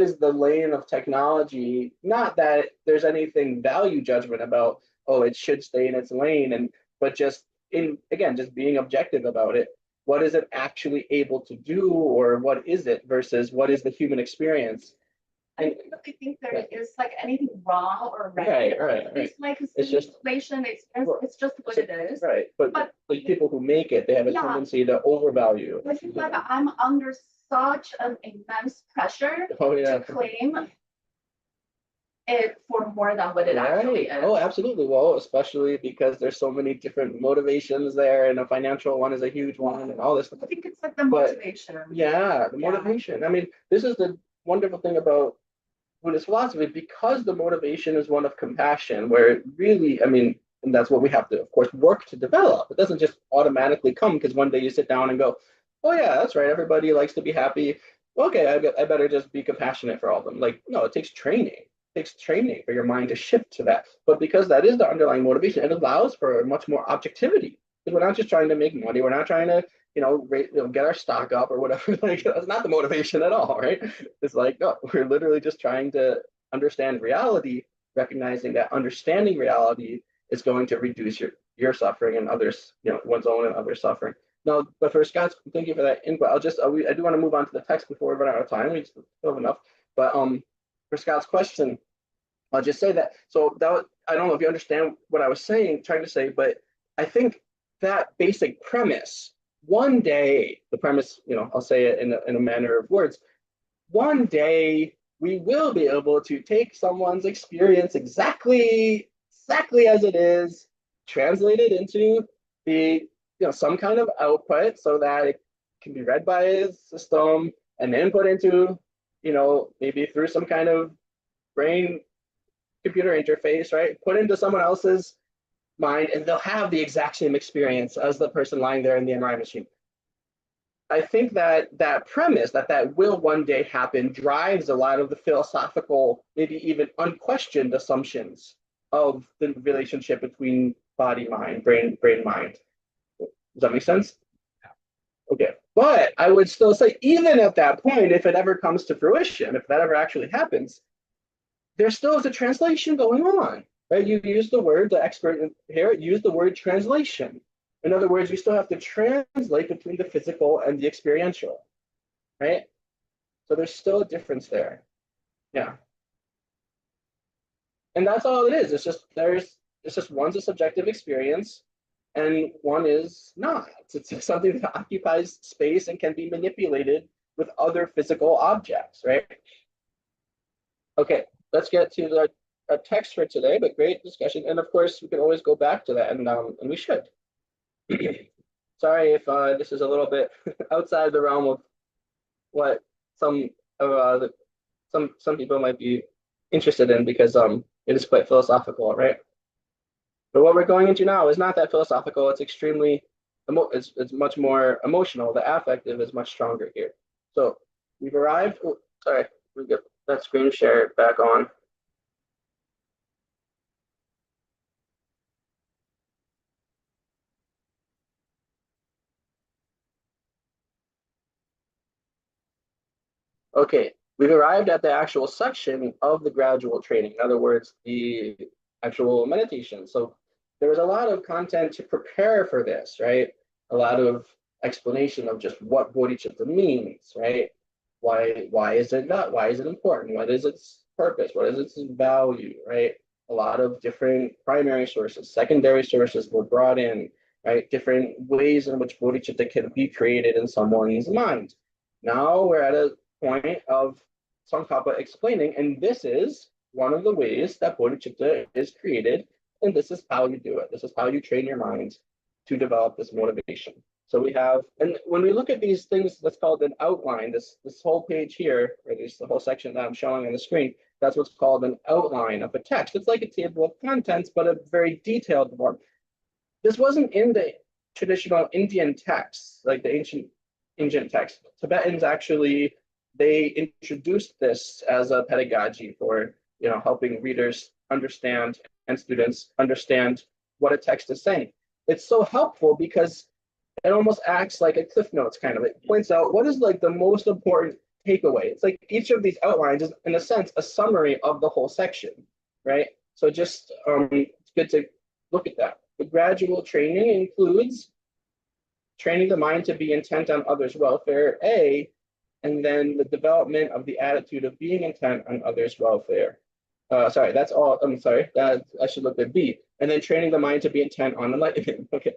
is the lane of technology? Not that there's anything value judgment about, oh, it should stay in its lane, but just in again, just being objective about it. What is it actually able to do, or what is it versus what is the human experience? I don't really think there is like anything wrong or Right, right. right. It's like a It's just- simulation experience. It's just what it is. Right, but like people who make it, they have a Yeah. tendency to overvalue. I feel like I'm under such an immense pressure Oh yeah. to claim it for more than what it actually Right. is. Oh, absolutely. Well, especially because there's so many different motivations there, and a financial one is a huge one, and all this. I think it's like the But- motivation. Yeah, the Yeah. motivation. I mean, this is the wonderful thing about Buddhist philosophy, because the motivation is one of compassion, where it really, I mean, and that's what we have to, of course, work to develop. It doesn't just automatically come because one day you sit down and go, oh yeah, that's right. Everybody likes to be happy. Okay, I better just be compassionate for all of them. Like, no, it takes training. It takes training for your mind to shift to that. But because that is the underlying motivation, it allows for much more objectivity. Because we're not just trying to make money. We're not trying to, get our stock up or whatever. Like, that's not the motivation at all, right? It's like, no, we're literally just trying to understand reality, recognizing that understanding reality is going to reduce your suffering and others, one's own and others' suffering. No, but for Scott's, thank you for that input. I do want to move on to the text before we run out of time. We still have enough. But for Scott's question, I'll just say that. So I don't know if you understand what I was trying to say, but I think that basic premise, one day, the premise, I'll say it in a manner of words, one day we will be able to take someone's experience exactly as it is, translate it into the some kind of output so that it can be read by a system and then put into maybe through some kind of brain computer interface, right? Put into someone else's mind, and they'll have the exact same experience as the person lying there in the MRI machine. I think that premise that will one day happen drives a lot of the philosophical, maybe even unquestioned assumptions of the relationship between body, mind, brain, mind. Does that make sense? Okay. But I would still say, even at that point, if it ever comes to fruition, if that ever actually happens, there still is a translation going on, right? You use the word, the expert here used the word translation. In other words, you still have to translate between the physical and the experiential, right? So there's still a difference there. Yeah. And that's all it is. It's just one's a subjective experience and one is not. It's something that occupies space and can be manipulated with other physical objects, right? Okay, let's get to the text for today, but great discussion. And of course, we can always go back to that, and we should. Sorry if this is a little bit outside the realm of what some of some people might be interested in, because it is quite philosophical, right? But what we're going into now is not that philosophical. It's extremely it's much more emotional. The affective is much stronger here. So we've arrived. Oh, sorry, we get that screen share back on. Okay, we've arrived at the actual section of the gradual training. In other words, the actual meditation. So there was a lot of content to prepare for this, right? A lot of explanation of just what bodhicitta means, right? Why is it not? Why is it important? What is its purpose? What is its value, right? A lot of different primary sources, secondary sources were brought in, right? Different ways in which bodhicitta can be created in someone's mind. Now we're at a point of Tsongkhapa explaining, and this is one of the ways that bodhicitta is created, and this is how you do it. This is how you train your mind to develop this motivation. So we have, and when we look at these things, that's called an outline. This whole page here, or this the whole section that I'm showing on the screen, that's what's called an outline of a text. It's like a table of contents, but a very detailed one. This wasn't in the traditional Indian texts, like the ancient texts. Tibetans actually, they introduced this as a pedagogy for helping readers understand and students understand what a text is saying. It's so helpful because it almost acts like a cliff notes kind of. It points out what is like the most important takeaway. It's like each of these outlines is, in a sense, a summary of the whole section, right? So just it's good to look at that. The gradual training includes training the mind to be intent on others' welfare, A, and then the development of the attitude of being intent on others' welfare. Sorry, that's all. I'm sorry, I should look at B. And then training the mind to be intent on enlightenment. Okay.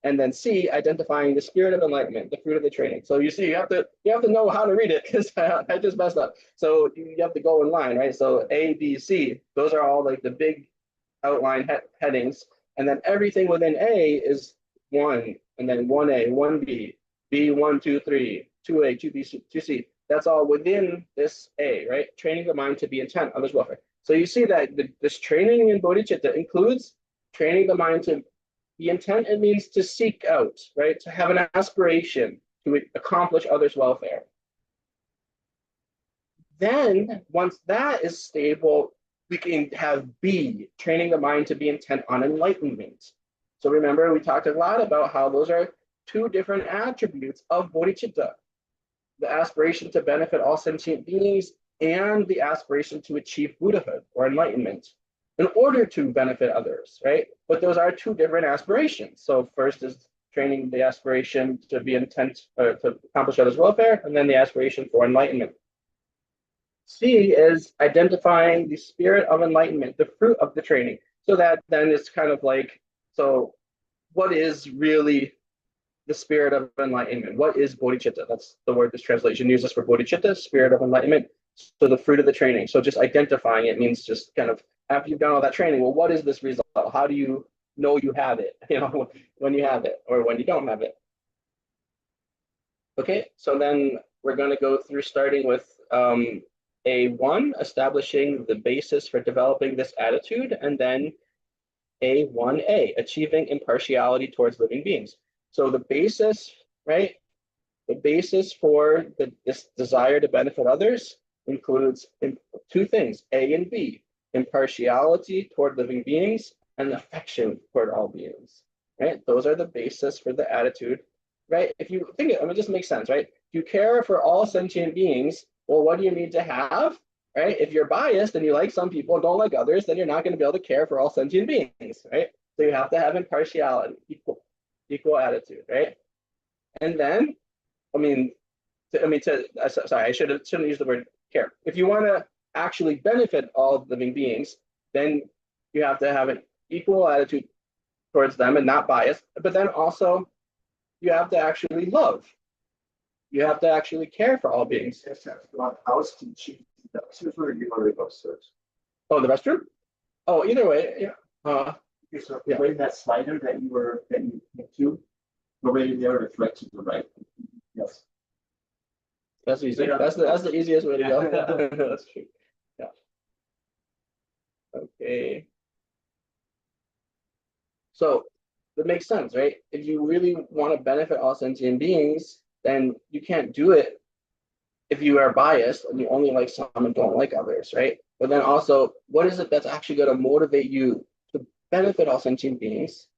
And then C, identifying the spirit of enlightenment, the fruit of the training. So you see, you have to know how to read it because I just messed up. So you have to go in line, right? So A, B, C, those are all like the big outline headings. And then everything within A is 1, and then 1A, 1B, B, 1, 2, 3, 2A, 2B, 2C. That's all within this A, right? Training the mind to be intent on others' welfare. So you see that this training in bodhicitta includes training the mind to be intent. It means to seek out, right? To have an aspiration to accomplish others' welfare. Then, once that is stable, we can have B, training the mind to be intent on enlightenment. So remember, we talked a lot about how those are two different attributes of bodhicitta. The aspiration to benefit all sentient beings and the aspiration to achieve Buddhahood or enlightenment in order to benefit others, right? But those are two different aspirations. So first is training the aspiration to be intent to accomplish others' welfare, and then the aspiration for enlightenment. C is identifying the spirit of enlightenment, the fruit of the training. So that then it's kind of like, so what is really the spirit of enlightenment? What is bodhicitta? That's the word this translation uses for bodhicitta, spirit of enlightenment. So the fruit of the training. So just identifying it means just kind of, after you've done all that training, well, what is this result? How do you know you have it? When you have it or when you don't have it. Okay, so then we're going to go through starting with A1, establishing the basis for developing this attitude, and then A1A, achieving impartiality towards living beings. So the basis, right? The basis for this desire to benefit others includes two things, A and B, impartiality toward living beings and affection toward all beings, right? Those are the basis for the attitude, right? If you think it just makes sense, right? If you care for all sentient beings, well, what do you need to have, right? If you're biased and you like some people and don't like others, then you're not going to be able to care for all sentient beings, right? So you have to have impartiality, equal attitude, right? And then, sorry, I shouldn't use the word care. If you want to actually benefit all living beings, then you have to have an equal attitude towards them and not bias. But then also, you have to actually love. You have to actually care for all beings. House to cheat. Or you want to go search? Oh, the restroom? Oh, either way, yeah. So right that slider that you went to, go right in there and flex to the right. Yes. That's easy. That's the easiest way to go. That's true. Yeah. Okay. So that makes sense, right? If you really want to benefit all sentient beings, then you can't do it if you are biased and you only like some and don't like others, right? But then also, what is it that's actually going to motivate you to benefit all sentient beings?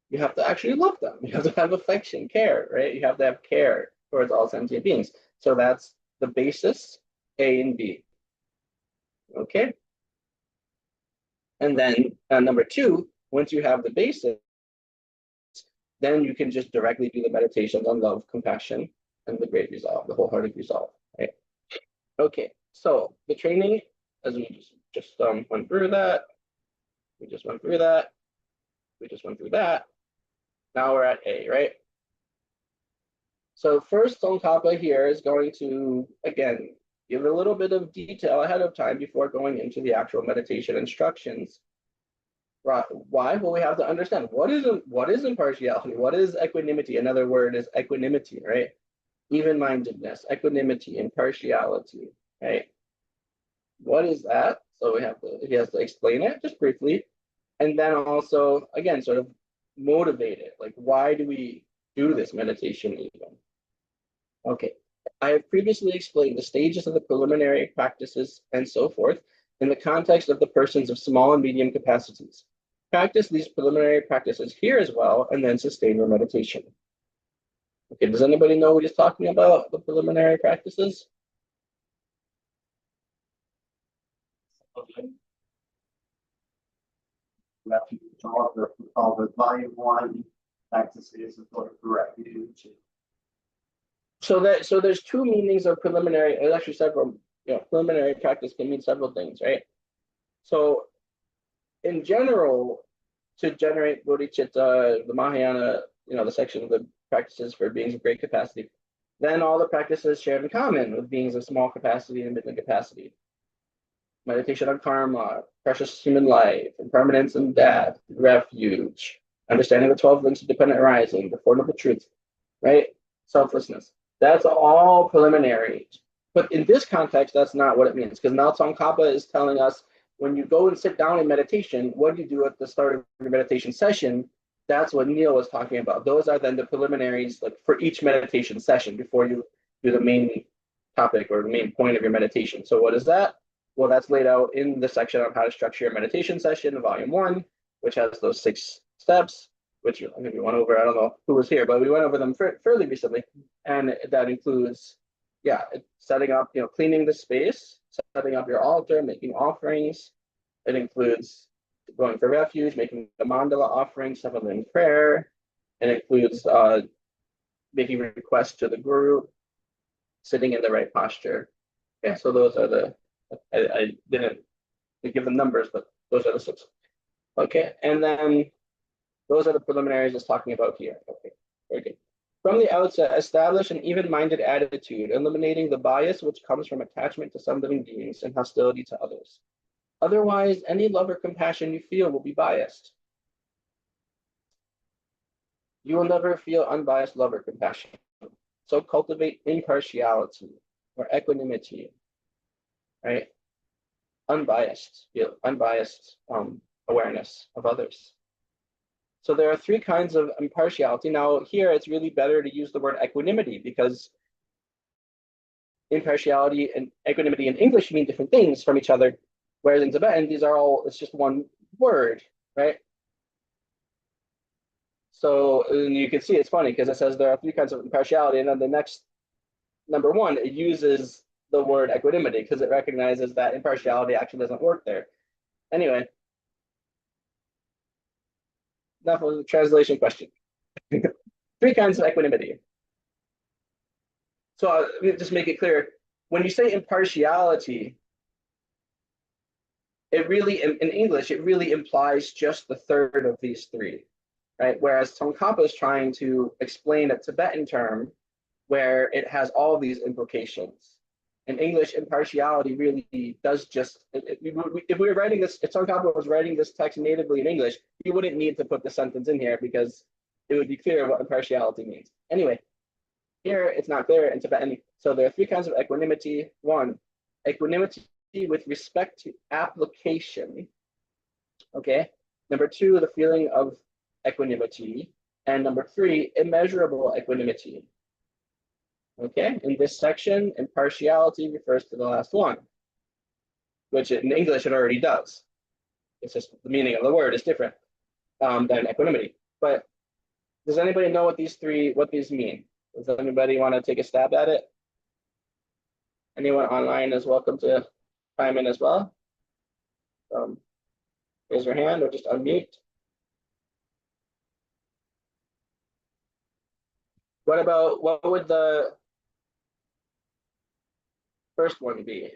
You have to actually love them. You have to have affection, care, right? You have to have care towards all sentient beings. So that's the basis, A and B. Okay. And then number 2, once you have the basis, then you can just directly do the meditations on love, compassion, and the great resolve, the wholehearted resolve, right? Okay, so the training, as we just went through that, we just went through that, we just went through that. Now we're at A, right? So first Tsongkhapa here is going to, again, give a little bit of detail ahead of time before going into the actual meditation instructions. Why? Well, we have to understand what is impartiality, what is equanimity. Another word is equanimity, right? Even-mindedness, equanimity, impartiality, right? What is that? So he has to explain it just briefly, and then also again sort of motivate it. Like, why do we do this meditation even? Okay, I have previously explained the stages of the preliminary practices and so forth. in the context of the persons of small and medium capacities. Practice these preliminary practices here as well, and then sustain your meditation. Okay, does anybody know what he's talking about, the preliminary practices? Refuge, all the volume one practices of sort of refuge. So there's two meanings of preliminary. There's actually several. Preliminary practice can mean several things, right? So in general, to generate bodhicitta, the Mahayana, the section of the practices for beings of great capacity, then all the practices shared in common with beings of small capacity and middling capacity. Meditation on karma, precious human life, impermanence and death, refuge, understanding the 12 links of dependent arising, the Four Noble Truths, right? Selflessness. That's all preliminary. But in this context, that's not what it means, because now Tsongkhapa is telling us when you go and sit down in meditation, what do you do at the start of your meditation session? That's what Neil was talking about. Those are then the preliminaries, like for each meditation session before you do the main topic or the main point of your meditation. So what is that? Well, that's laid out in the section on how to structure your meditation session, volume 1, which has those 6 steps, which I think we went over. I don't know who was here, but we went over them fairly recently. And that includes, setting up, cleaning the space, setting up your altar, making offerings. It includes going for refuge, making the mandala offering, settling prayer. It includes making requests to the guru, sitting in the right posture. Yeah, so those are the, I didn't give them numbers, but those are the 6. Okay, and then those are the preliminaries it's talking about here. Okay, very good. From the outset, establish an even-minded attitude, eliminating the bias which comes from attachment to some living beings and hostility to others. Otherwise, any love or compassion you feel will be biased. You will never feel unbiased love or compassion. So cultivate impartiality or equanimity, right? Unbiased awareness of others. So there are 3 kinds of impartiality. Now here it's really better to use the word equanimity because impartiality and equanimity in English mean different things from each other, whereas in Tibetan, it's just one word, right? So you can see it's funny because it says there are 3 kinds of impartiality, and then the next number 1, it uses the word equanimity because it recognizes that impartiality actually doesn't work there. Anyway, enough of the translation question. 3 kinds of equanimity. So let me just make it clear. When you say impartiality, it really, in English, it really implies just the third of these 3, right? Whereas Tsongkhapa is trying to explain a Tibetan term where it has all these implications. In English, impartiality really does just, if we were writing this, if Tsongkhapa was writing this text natively in English, he wouldn't need to put the sentence in here because it would be clear what impartiality means. Anyway, here it's not clear in Tibetan. So there are 3 kinds of equanimity. 1, equanimity with respect to application. Okay. Number 2, the feeling of equanimity. And number 3, immeasurable equanimity. Okay, in this section, impartiality refers to the last one, which in English it already does. It's just the meaning of the word is different than equanimity. But does anybody know what these mean? Does anybody want to take a stab at it? Anyone online is welcome to chime in as well. Raise your hand or just unmute. What would the first one be?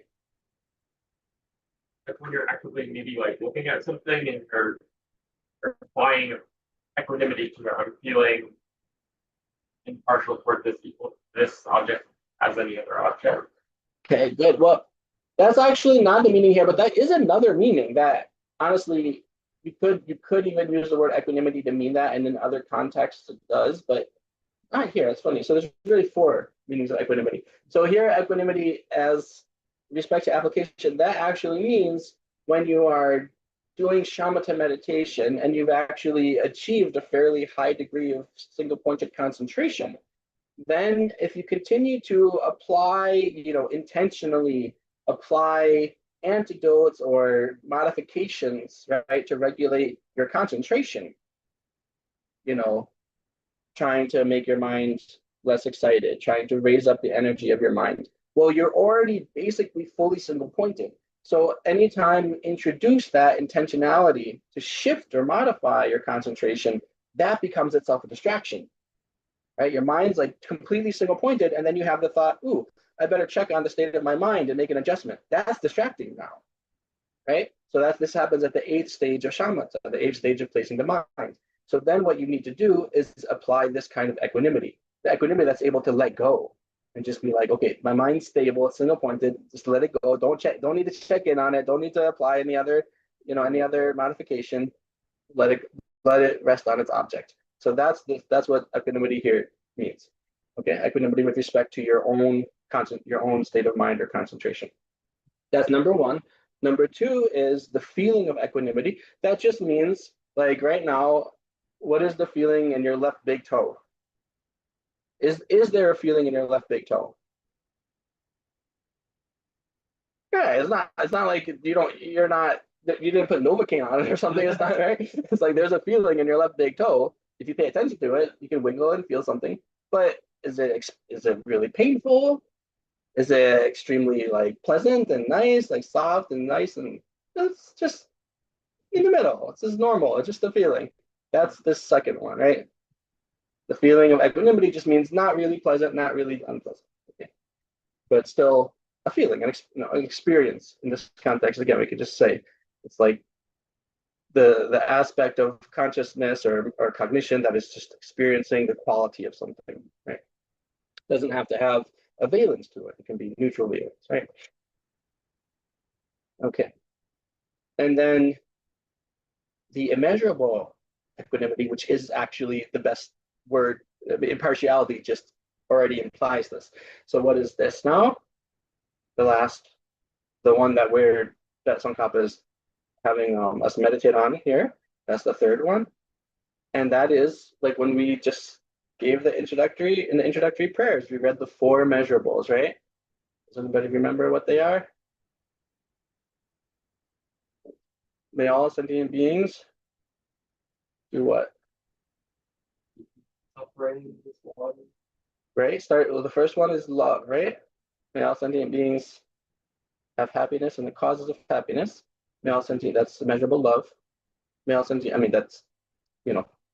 Like when you're actively maybe like looking at something and you're applying equanimity to it, I'm feeling impartial toward this object as any other object. Okay, good. Well, that's actually not the meaning here, but that is another meaning that honestly you could even use the word equanimity to mean that, and in other contexts it does, but not here. It's funny. So there's really 4 meanings of equanimity. So here, equanimity as respect to application, that actually means when you are doing shamatha meditation and you've actually achieved a fairly high degree of single pointed concentration, then if you continue to apply, intentionally apply antidotes or modifications, right, to regulate your concentration. You know, trying to make your mind less excited, trying to raise up the energy of your mind. Well, you're already basically fully single pointed. So anytime you introduce that intentionality to shift or modify your concentration, that becomes itself a distraction, right? Your mind's like completely single pointed, and then you have the thought, ooh, I better check on the state of my mind and make an adjustment. That's distracting now, right? So this happens at the 8th stage of shamatha, the 8th stage of placing the mind. So then what you need to do is apply this kind of equanimity, the equanimity that's able to let go and just be like, okay, my mind's stable, it's single pointed, just let it go. Don't need to check in on it. Don't need to apply any other, any other modification. Let it rest on its object. So that's what equanimity here means. Okay, equanimity with respect to your own state of mind or concentration. That's number one. Number two is the feeling of equanimity. That just means, like right now, what is the feeling in your left big toe? Is there a feeling in your left big toe? Yeah, it's not like you didn't put Novocaine on it or something. It's not right. It's like there's a feeling in your left big toe. If you pay attention to it, you can wiggle and feel something. But is it really painful? Is it extremely like pleasant and nice, like soft and nice, and it's just in the middle? It's just normal. It's just a feeling. That's the second one, right? The feeling of equanimity just means not really pleasant, not really unpleasant, okay. But still a feeling, an experience. In this context, again, we could just say it's like the aspect of consciousness or cognition that is just experiencing the quality of something, right? Doesn't have to have a valence to it. It can be neutral valence, right? Okay. And then the immeasurable equanimity, which is actually the best word, impartiality just already implies this. So what is this now? The one that Tsongkhapa is having us meditate on here. That's the third one. And that is like when we just gave in the introductory prayers, we read the 4 measurables, right? Does anybody remember what they are? May all sentient beings do what? Right? The first one is love, right? May all sentient beings have happiness and the causes of happiness. May all sentient, that's measurable love. May all sentient, I mean, that's,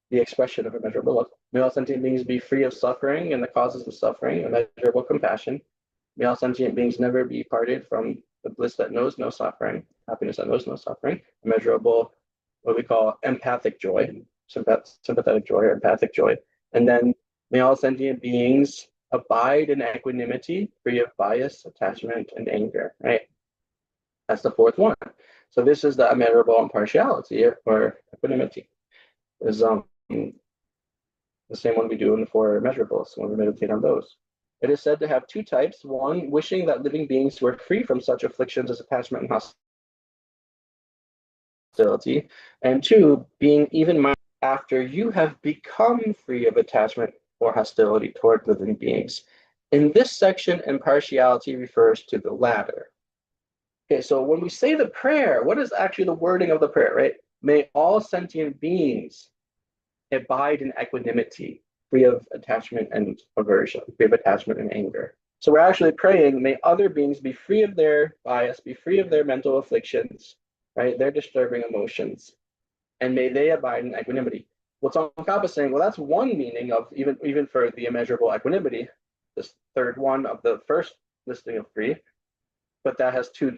the expression of immeasurable love. May all sentient beings be free of suffering and the causes of suffering, immeasurable compassion. May all sentient beings never be parted from the bliss that knows no suffering, happiness that knows no suffering, immeasurable, what we call empathic joy, sympathetic joy or empathic joy. And then may all sentient beings abide in equanimity, free of bias, attachment, and anger, right? That's the 4th one. So this is the immeasurable impartiality or equanimity. Is the same one we do in the 4 measurables when we meditate on those. It is said to have 2 types. One, wishing that living beings were free from such afflictions as attachment and hostility. And 2, being even minded after you have become free of attachment or hostility toward living beings. In this section, impartiality refers to the latter. Okay, so when we say the prayer, what is actually the wording of the prayer, right? May all sentient beings abide in equanimity, free of attachment and aversion, free of attachment and anger. So we're actually praying, may other beings be free of their bias, be free of their mental afflictions, right? Their disturbing emotions, and may they abide in equanimity. Well, Tsongkhapa is saying, well, that's one meaning of even for the immeasurable equanimity, this third one of the first listing of 3, but that has 2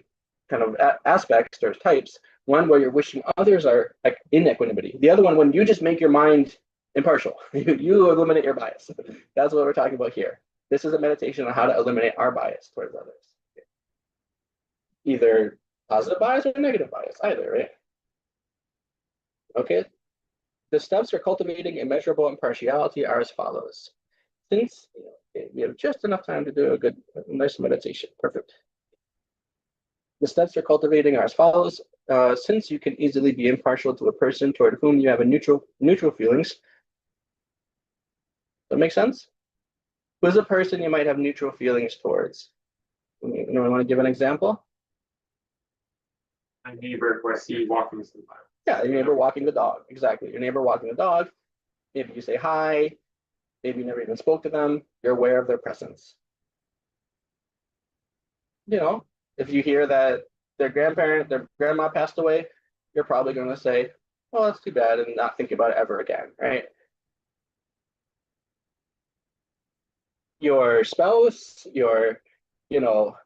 kind of aspects or types. One where you're wishing others are in equanimity. The other one when you just make your mind impartial. You eliminate your bias. That's what we're talking about here. This is a meditation on how to eliminate our bias towards others. Either positive bias or negative bias, either, right? Okay. The steps for cultivating immeasurable impartiality are as follows. Since we have just enough time to do a nice meditation. Perfect. The steps for cultivating are as follows. Since you can easily be impartial to a person toward whom you have a neutral feelings. That make sense? Who's a person you might have neutral feelings towards? Anyone want to give an example? My neighbor who I see walking somewhere. Yeah, your neighbor walking the dog. Exactly. Your neighbor walking the dog. Maybe you say hi. Maybe you never even spoke to them. You're aware of their presence. You know, if you hear that their grandma passed away, you're probably going to say, "Oh, that's too bad," and not think about it ever again, right? Your spouse, you know,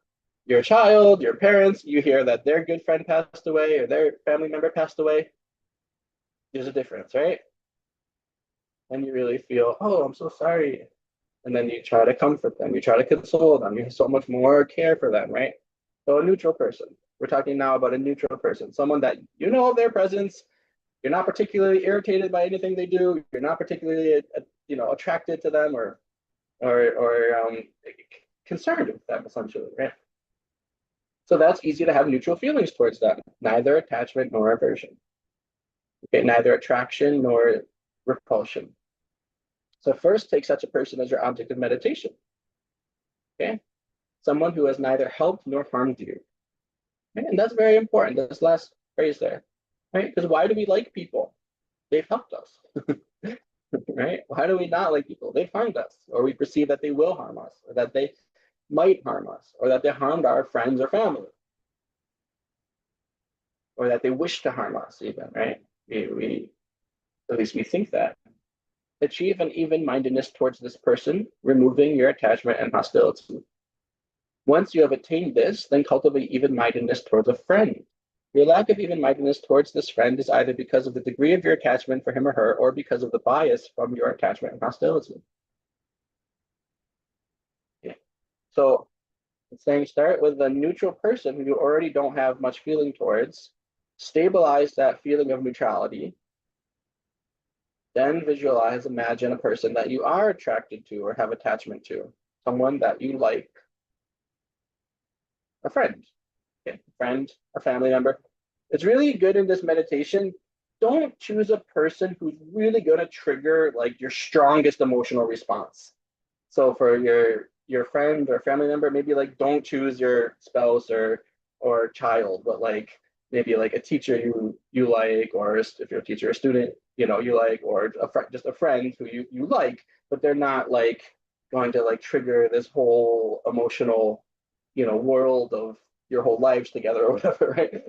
your child, your parents, you hear that their good friend passed away or their family member passed away, there's a difference, right? And you really feel, oh, I'm so sorry. And then you try to comfort them, you try to console them, you have so much more care for them, right? So a neutral person. We're talking now about a neutral person, someone that you know of their presence. You're not particularly irritated by anything they do. You're not particularly, attracted to them or concerned with them, essentially, right? So that's easy to have neutral feelings towards them, neither attachment nor aversion. Okay, neither attraction nor repulsion. So first, take such a person as your object of meditation. Okay, someone who has neither helped nor harmed you. Okay? And that's very important. This last phrase there, right? Because why do we like people? They've helped us, right? Why do we not like people? They've harmed us, or we perceive that they will harm us, or that they might harm us, or that they harmed our friends or family, or that they wish to harm us, even, right? We at least we think that. Achieve an even-mindedness towards this person, removing your attachment and hostility. Once you have attained this, then cultivate even-mindedness towards a friend. Your lack of even-mindedness towards this friend is either because of the degree of your attachment for him or her, or because of the bias from your attachment and hostility. Okay. So it's saying start with a neutral person who you already don't have much feeling towards, stabilize that feeling of neutrality, then visualize, imagine a person that you are attracted to or have attachment to, someone that you like, a friend, okay, a friend, a family member. It's really good in this meditation. Don't choose a person who's really going to trigger like your strongest emotional response. So for your friend or family member, maybe like don't choose your spouse or child, but like maybe like a teacher you like, or if you're a teacher or student, you like, or just a friend who you like, but they're not like going to like trigger this whole emotional, world of your whole lives together or whatever, right?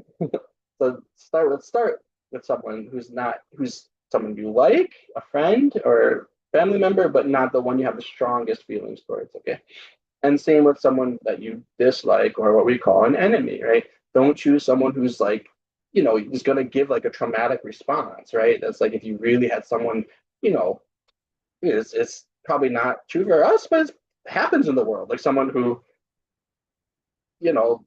So start with someone who's someone you like, a friend or family member, but not the one you have the strongest feelings towards. Okay. And same with someone that you dislike or what we call an enemy, right? Don't choose someone who's like, is going to give like a traumatic response, right? That's like if you really had someone, you know, it's probably not true for us, but it happens in the world. Like someone who, you know,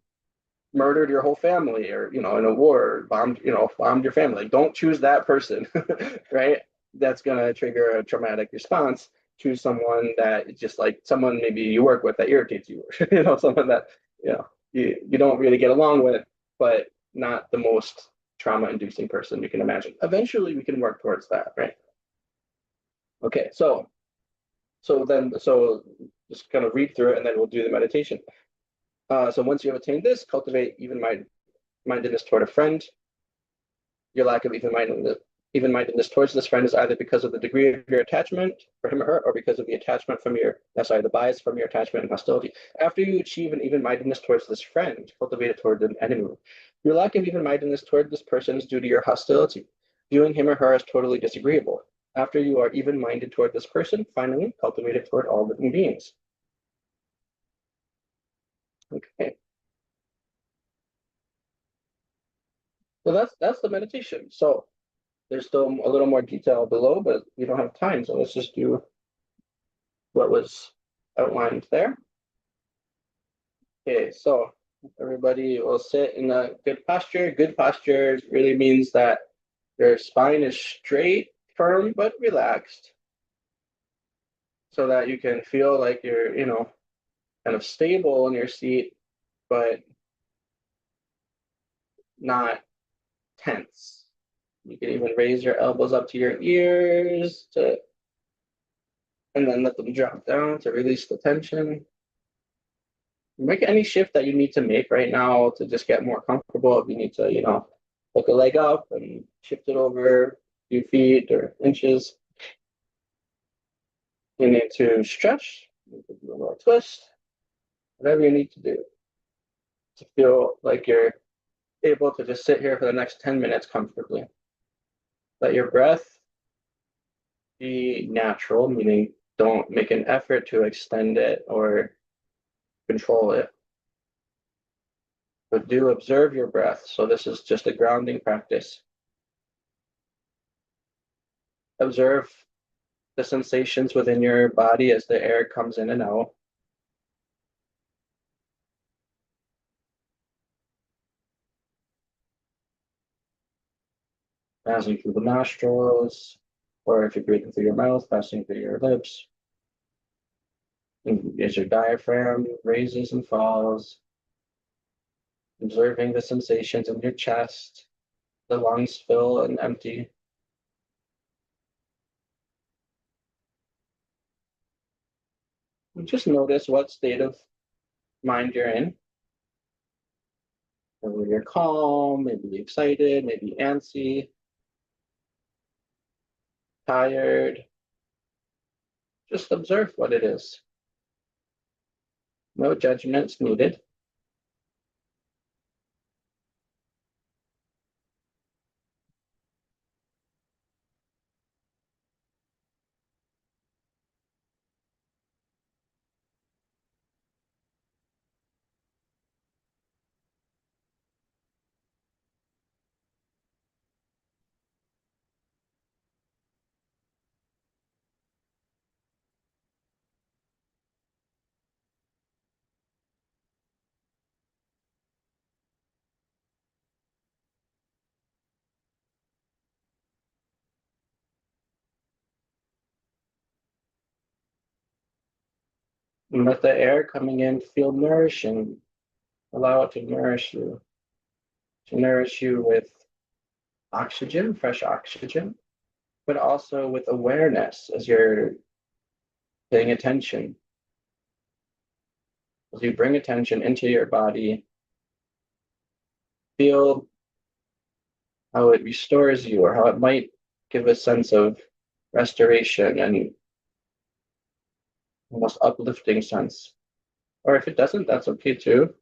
murdered your whole family or in a war or bombed your family. Like, don't choose that person. Right, that's going to trigger a traumatic response. Choose someone that just like someone maybe you work with that irritates you. Someone that you don't really get along with, but not the most trauma inducing person you can imagine. Eventually we can work towards that, right? Okay, so just kind of read through it and then we'll do the meditation. So once you have attained this, cultivate even-mindedness toward a friend. Your lack of even-mindedness towards this friend is either because of the degree of your attachment for him or her, or because of the the bias from your attachment and hostility. After you achieve an even-mindedness towards this friend, cultivate it toward an enemy. Your lack of even-mindedness toward this person is due to your hostility, viewing him or her as totally disagreeable. After you are even-minded toward this person, finally, cultivate it toward all living beings. Okay. So that's the meditation. So there's still a little more detail below, but we don't have time, so let's just do what was outlined there. Okay, so everybody will sit in a good posture. Good posture really means that your spine is straight, firm, but relaxed, so that you can feel like you're, kind of stable in your seat, but not tense. You can even raise your elbows up to your ears and then let them drop down to release the tension. Make any shift that you need to make right now to just get more comfortable. If you need to, hook a leg up and shift it over a few feet or inches. You need to stretch, you can do a little twist, whatever you need to do to feel like you're able to just sit here for the next 10 minutes comfortably. Let your breath be natural, meaning don't make an effort to extend it or control it. But do observe your breath. So this is just a grounding practice. Observe the sensations within your body as the air comes in and out. Passing through the nostrils, or if you're breathing through your mouth, passing through your lips. And as your diaphragm raises and falls, observing the sensations in your chest, the lungs fill and empty. And just notice what state of mind you're in. Whether you're calm, maybe excited, maybe antsy, tired. Just observe what it is. No judgments needed. And let the air coming in feel nourishing. Allow it to nourish you with oxygen, fresh oxygen, but also with awareness as you're paying attention. As you bring attention into your body, feel how it restores you or how it might give a sense of restoration and almost uplifting sense. Or if it doesn't, that's okay too.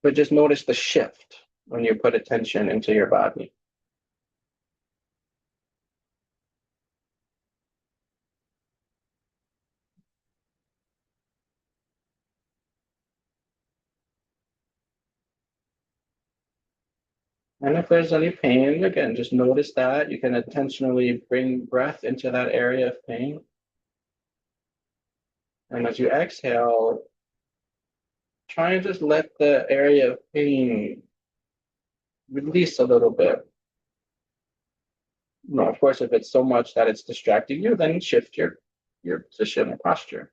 But just notice the shift when you put attention into your body. And if there's any pain, again, just notice that. You can intentionally bring breath into that area of pain. And as you exhale, try and just let the area of pain release a little bit. No, of course, if it's so much that it's distracting you, then shift your position and posture.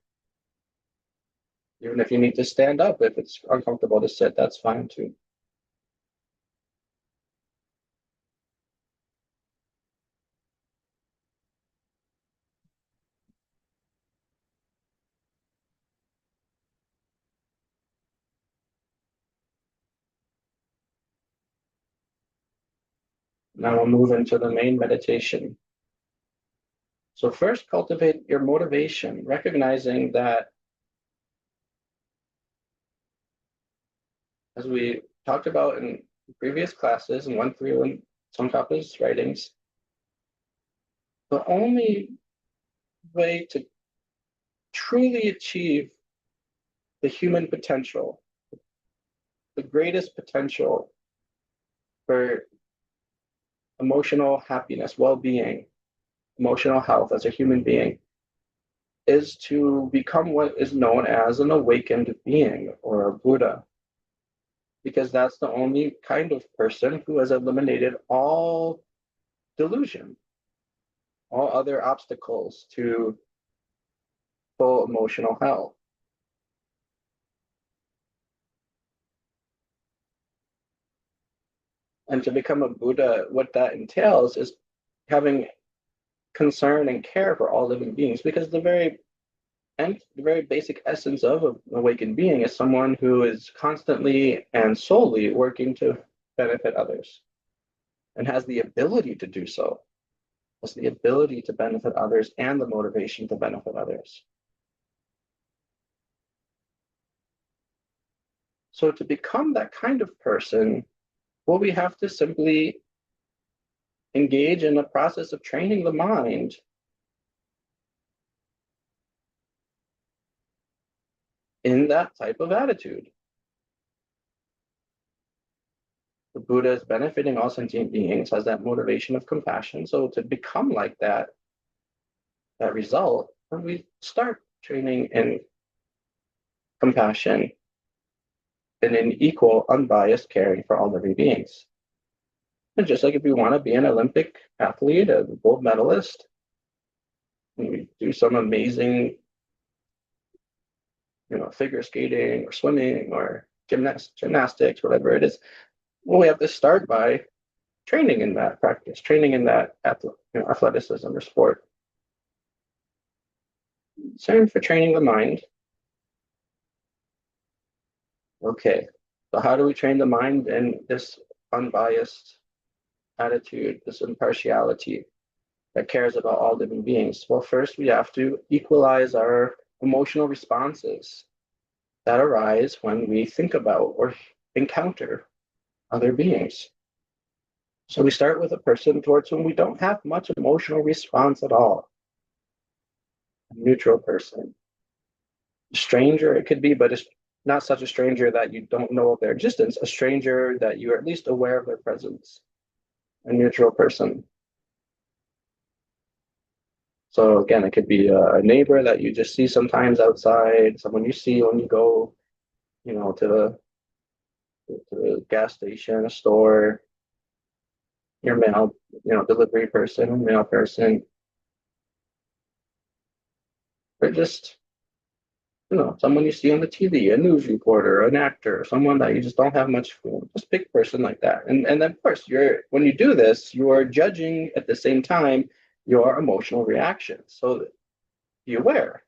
Even if you need to stand up, if it's uncomfortable to sit, that's fine too. Now we'll move into the main meditation. So first, cultivate your motivation, recognizing that, as we talked about in previous classes and went through in Tsongkhapa's writings, the only way to truly achieve the human potential, the greatest potential for emotional happiness, well-being, emotional health as a human being, is to become what is known as an awakened being or a Buddha. Because that's the only kind of person who has eliminated all delusion, all other obstacles to full emotional health. And to become a Buddha, what that entails is having concern and care for all living beings, because the very And the very basic essence of an awakened being is someone who is constantly and solely working to benefit others and has the ability to do so, has the ability to benefit others and the motivation to benefit others. So to become that kind of person, well, we have to simply engage in a process of training the mind in that type of attitude. The Buddha is benefiting all sentient beings, has that motivation of compassion. So to become like that result, when we start training in compassion and in equal, unbiased caring for all living beings. And just like if you want to be an Olympic athlete, a gold medalist, you do some amazing, figure skating or swimming or gymnastics, whatever it is. Well, we have to start by training in that practice, training in that athleticism or sport. Same for training the mind. Okay, so how do we train the mind in this unbiased attitude, this impartiality that cares about all living beings? Well, first we have to equalize our emotional responses that arise when we think about or encounter other beings. So we start with a person towards whom we don't have much emotional response at all. A neutral person. A stranger, it could be, but it's not such a stranger that you don't know of their existence, a stranger that you're at least aware of their presence. A neutral person. So again, it could be a neighbor that you just see sometimes outside, someone you see when you go, to the gas station, a store, your mail, delivery person, mail person, or just, someone you see on the TV, a news reporter, an actor, someone that you just don't have much for. Just pick a person like that. And then of course when you do this, you are judging at the same time your emotional reactions. So be aware.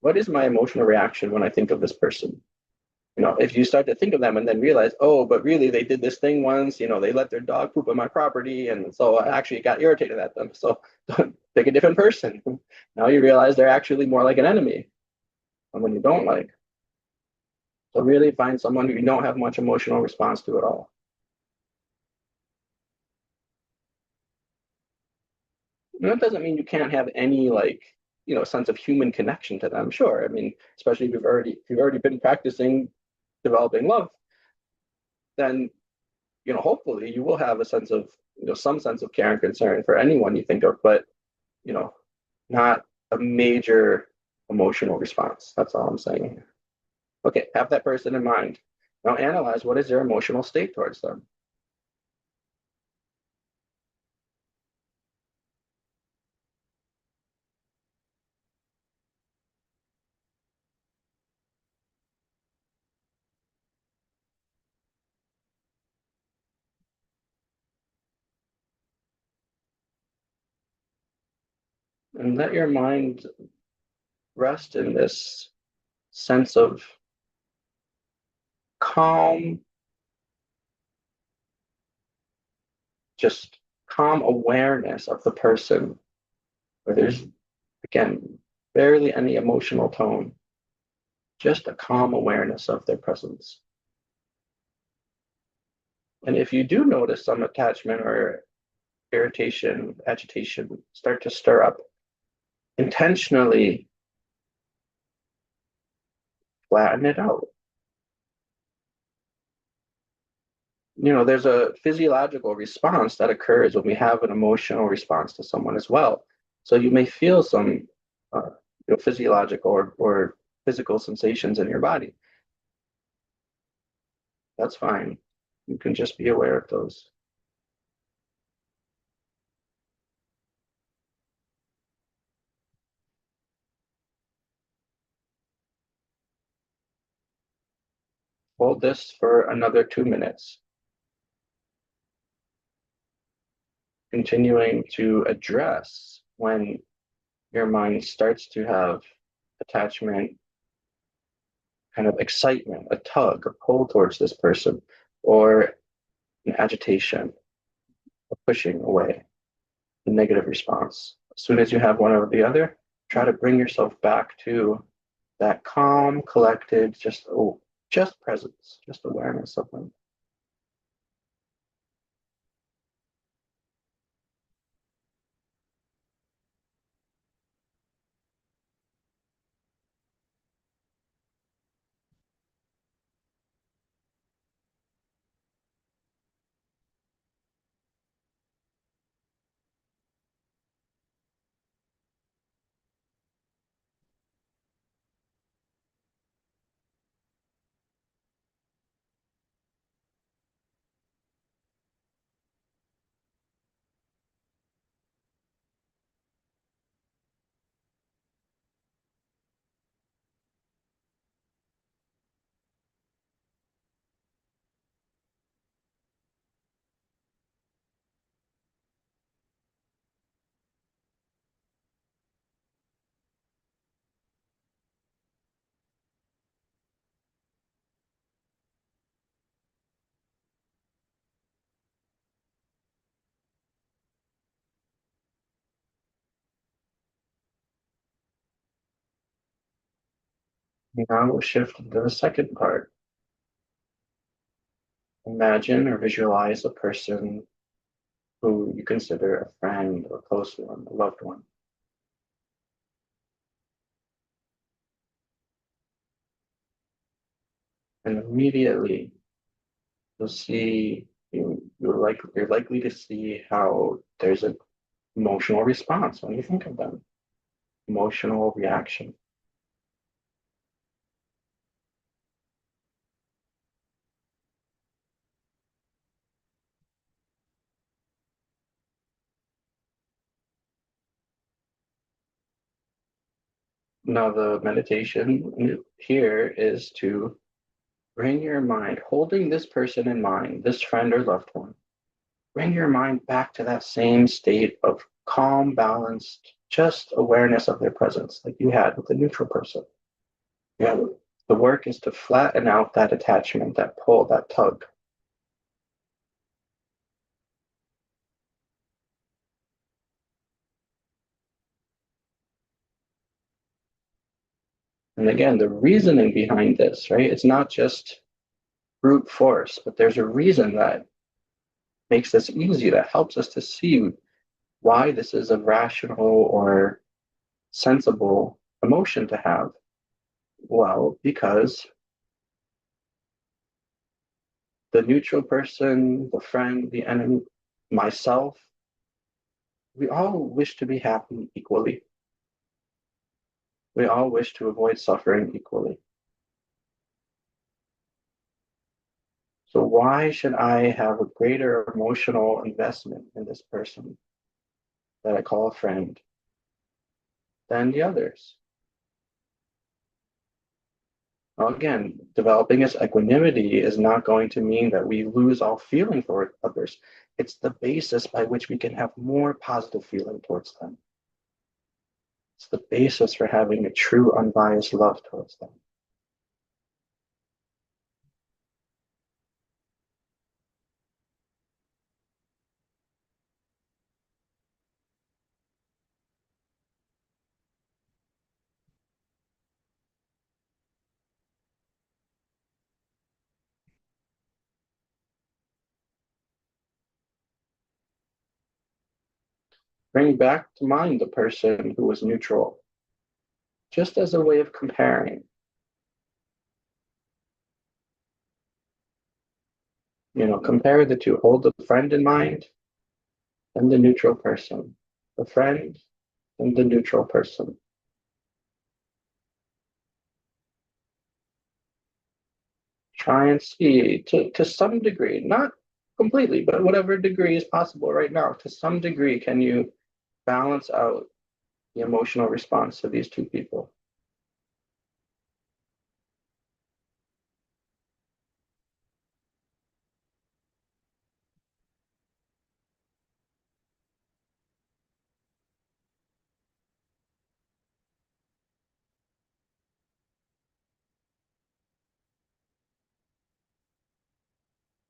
What is my emotional reaction when I think of this person? If you start to think of them and then realize, oh, but really they did this thing once, they let their dog poop on my property. And so I actually got irritated at them. So pick a different person. Now you realize they're actually more like an enemy, someone you don't like. So really find someone who you don't have much emotional response to at all. And that doesn't mean you can't have any sense of human connection to them. Sure. I mean, especially if you've already been practicing developing love, then hopefully you will have a sense of some sense of care and concern for anyone you think of, but you know, not a major emotional response. That's all I'm saying. Okay, have that person in mind. Now analyze what is their emotional state towards them. And let your mind rest in this sense of calm, just calm awareness of the person, where there's, again, barely any emotional tone, just a calm awareness of their presence. And if you do notice some attachment or irritation, agitation start to stir up, intentionally flatten it out. There's a physiological response that occurs when we have an emotional response to someone as well. So you may feel some physiological or physical sensations in your body. That's fine. You can just be aware of those. Hold this for another 2 minutes. Continuing to address when your mind starts to have attachment, kind of excitement, a tug, a pull towards this person, or an agitation, a pushing away, a negative response. As soon as you have one or the other, try to bring yourself back to that calm, collected, just presence, just awareness of them. Now we'll shift to the second part. Imagine or visualize a person who you consider a friend, a close one, a loved one. And immediately you'll see, you're likely to see how there's an emotional response when you think of them, emotional reaction. Now, the meditation here is to bring your mind, holding this person in mind, this friend or loved one, bring your mind back to that same state of calm, balanced, just awareness of their presence, like you had with the neutral person. Yeah, the work is to flatten out that attachment, that pull, that tug. And again, the reasoning behind this, right? It's not just brute force, but there's a reason that makes this easy, that helps us to see why this is a rational or sensible emotion to have. Well, because the neutral person, the friend, the enemy, myself, we all wish to be happy equally. We all wish to avoid suffering equally. So why should I have a greater emotional investment in this person that I call a friend than the others? Now, again, developing this equanimity is not going to mean that we lose all feeling for others. It's the basis by which we can have more positive feeling towards them. It's the basis for having a true unbiased love towards them. Bring back to mind the person who was neutral, just as a way of comparing. Compare the two. Hold the friend in mind and the neutral person. The friend and the neutral person. Try and see to some degree, not completely, but whatever degree is possible right now, to some degree, can you balance out the emotional response to these two people?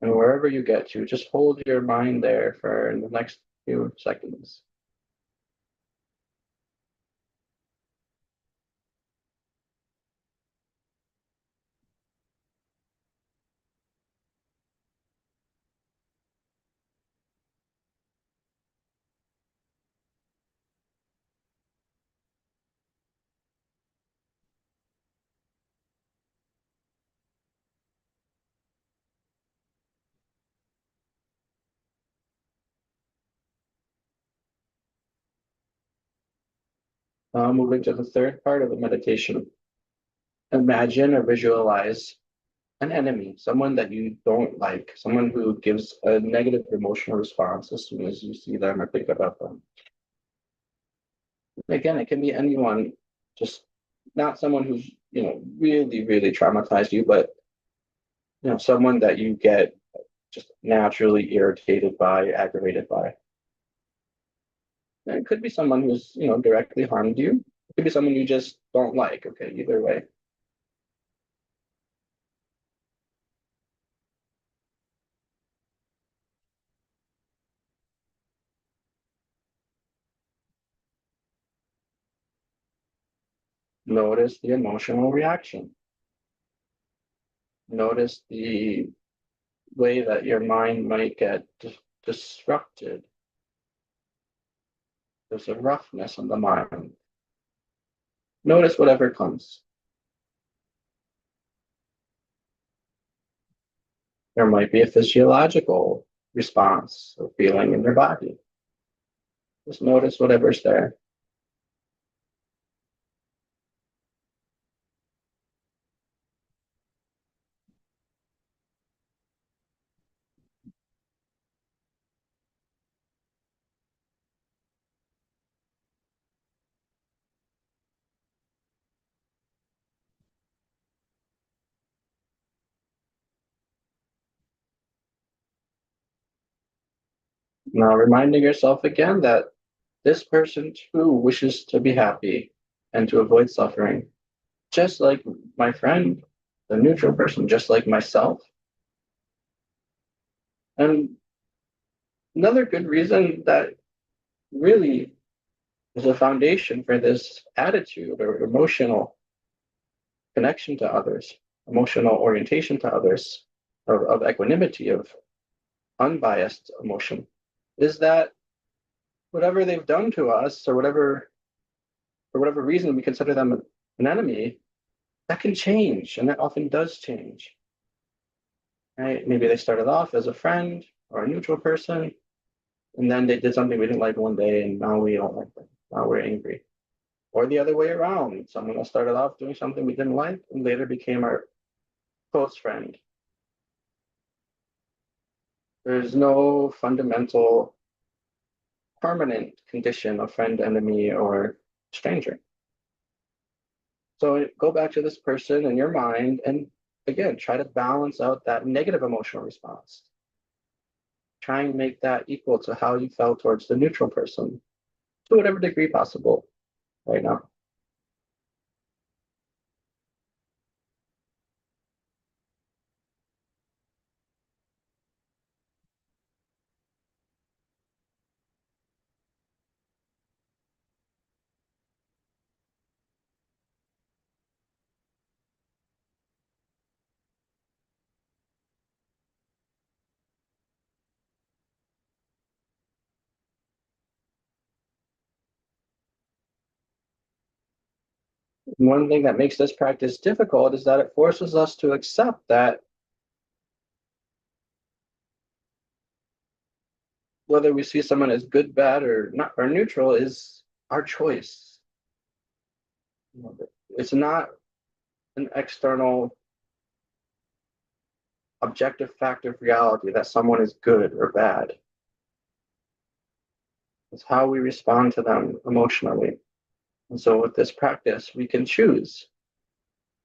And wherever you get to, just hold your mind there for the next few seconds. Moving to the third part of the meditation. Imagine or visualize an enemy, someone that you don't like, someone who gives a negative emotional response as soon as you see them or think about them. Again, it can be anyone, just not someone who's, really, really traumatized you, but, someone that you get just naturally irritated by, aggravated by. And it could be someone who's, directly harmed you. It could be someone you just don't like. Okay, either way. Notice the emotional reaction. Notice the way that your mind might get disrupted. There's a roughness in the mind. Notice whatever comes. There might be a physiological response or feeling in your body. Just notice whatever's there. Now, reminding yourself again that this person too wishes to be happy and to avoid suffering, just like my friend, the neutral person, just like myself. And another good reason that really is a foundation for this attitude or emotional connection to others, emotional orientation to others, of equanimity, of unbiased emotion, is that whatever they've done to us, or whatever, for whatever reason we consider them an enemy, that can change, and that often does change. Right? Maybe they started off as a friend or a neutral person, and then they did something we didn't like one day, and now we don't like them. Now we're angry. Or the other way around. Someone that started off doing something we didn't like and later became our close friend. There's no fundamental permanent condition of friend, enemy, or stranger. So go back to this person in your mind and again, try to balance out that negative emotional response. Try and make that equal to how you felt towards the neutral person to whatever degree possible right now. One thing that makes this practice difficult is that it forces us to accept that whether we see someone as good, bad, or not, or neutral is our choice. It's not an external objective fact of reality that someone is good or bad. It's how we respond to them emotionally. And so with this practice, we can choose.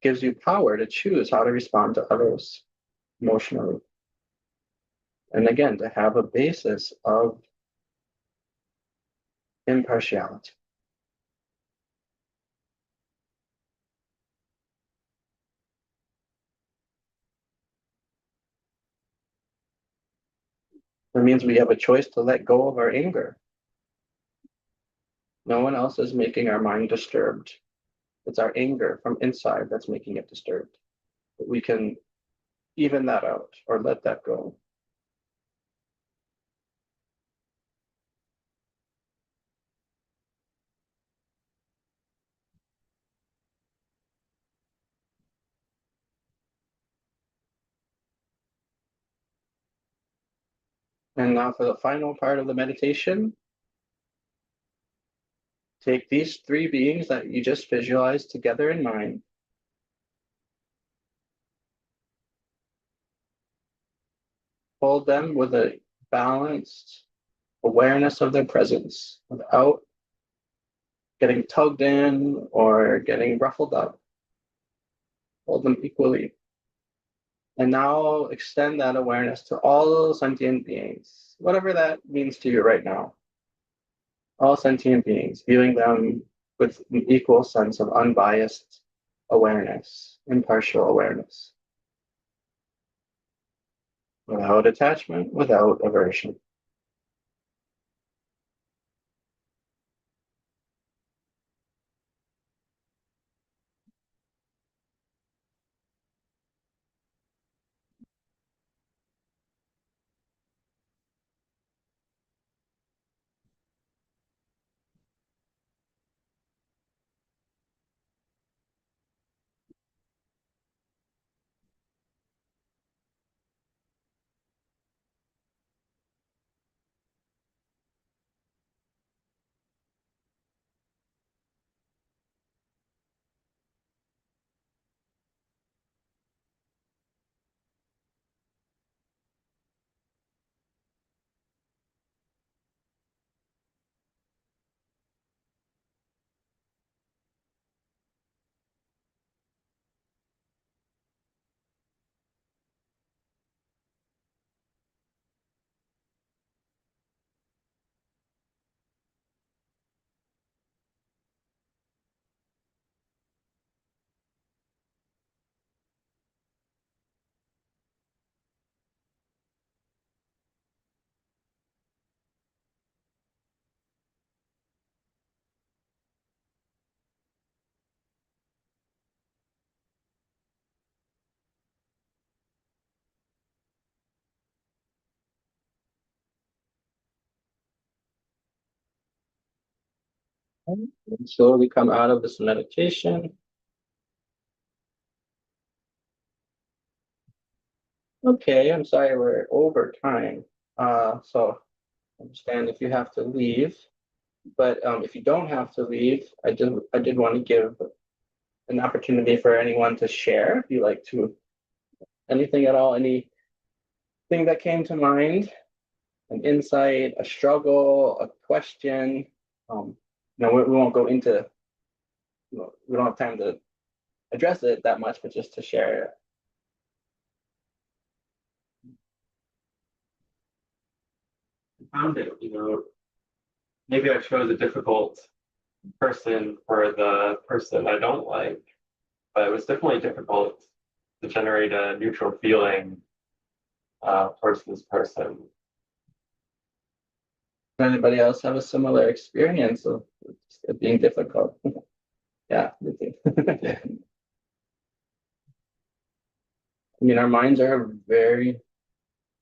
It gives you power to choose how to respond to others emotionally. And again, to have a basis of impartiality. That means we have a choice to let go of our anger. No one else is making our mind disturbed. It's our anger from inside that's making it disturbed. But we can even that out or let that go. And now for the final part of the meditation, take these three beings that you just visualized together in mind. Hold them with a balanced awareness of their presence without getting tugged in or getting ruffled up. Hold them equally. And now extend that awareness to all sentient beings, whatever that means to you right now. All sentient beings, viewing them with an equal sense of unbiased awareness, impartial awareness, without attachment, without aversion. And slowly come out of this meditation. Okay, I'm sorry we're over time. So understand if you have to leave, but if you don't have to leave, I did want to give an opportunity for anyone to share. If you like to anything at all, anything that came to mind, an insight, a struggle, a question. We won't go into. We don't have time to address it that much, but just to share it. I found it, maybe I chose a difficult person for the person I don't like, but it was definitely difficult to generate a neutral feeling towards this person. Does anybody else have a similar experience of it being difficult? Yeah, me too. I mean, our minds are very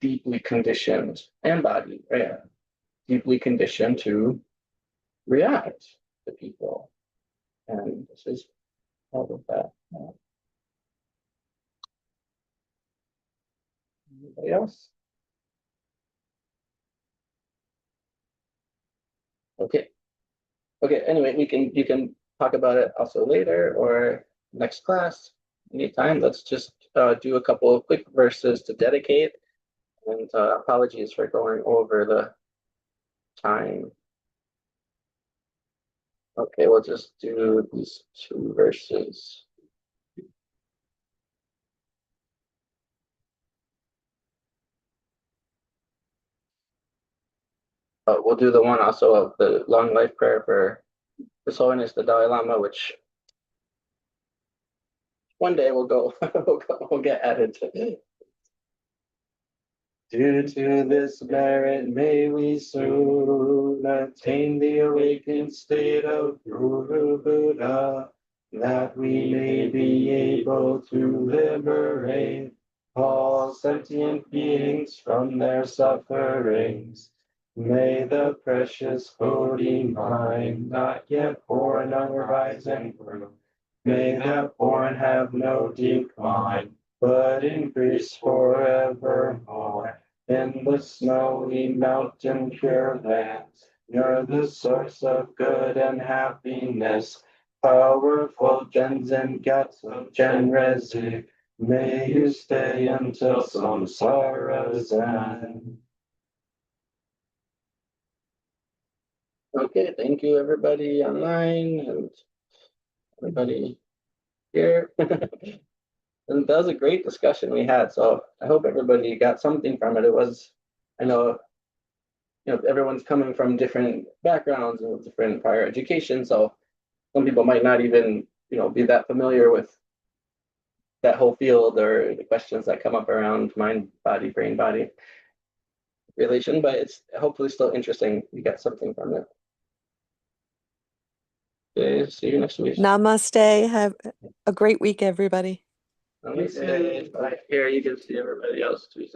deeply conditioned, and body, right? Deeply conditioned to react to people. And this is all of that. Anybody else? Okay. Okay. Anyway, you can talk about it also later or next class, anytime. Let's just do a couple of quick verses to dedicate. And apologies for going over the time. Okay, we'll just do these two verses. We'll do the one also of the long life prayer for His Holiness the Dalai Lama, which one day we'll get added to. Due to this merit, may we soon attain the awakened state of Guru Buddha, that we may be able to liberate all sentient beings from their sufferings. May the precious Bodhi mind, not yet born, arise and grow. May that born have no decline, but increase forevermore. In the snowy mountain pure lands, you're the source of good and happiness. Powerful gens and gods of Genrezi, may you stay until samsara's end. Okay, thank you everybody online and everybody here. And that was a great discussion we had. So I hope everybody got something from it. It was, I know, everyone's coming from different backgrounds and different prior education. So some people might not even, be that familiar with that whole field or the questions that come up around mind, body, brain, body relation, but it's hopefully still interesting. You get something from it. Okay, see you next week. Namaste. Have a great week, everybody. Namaste. Here you can see everybody else too.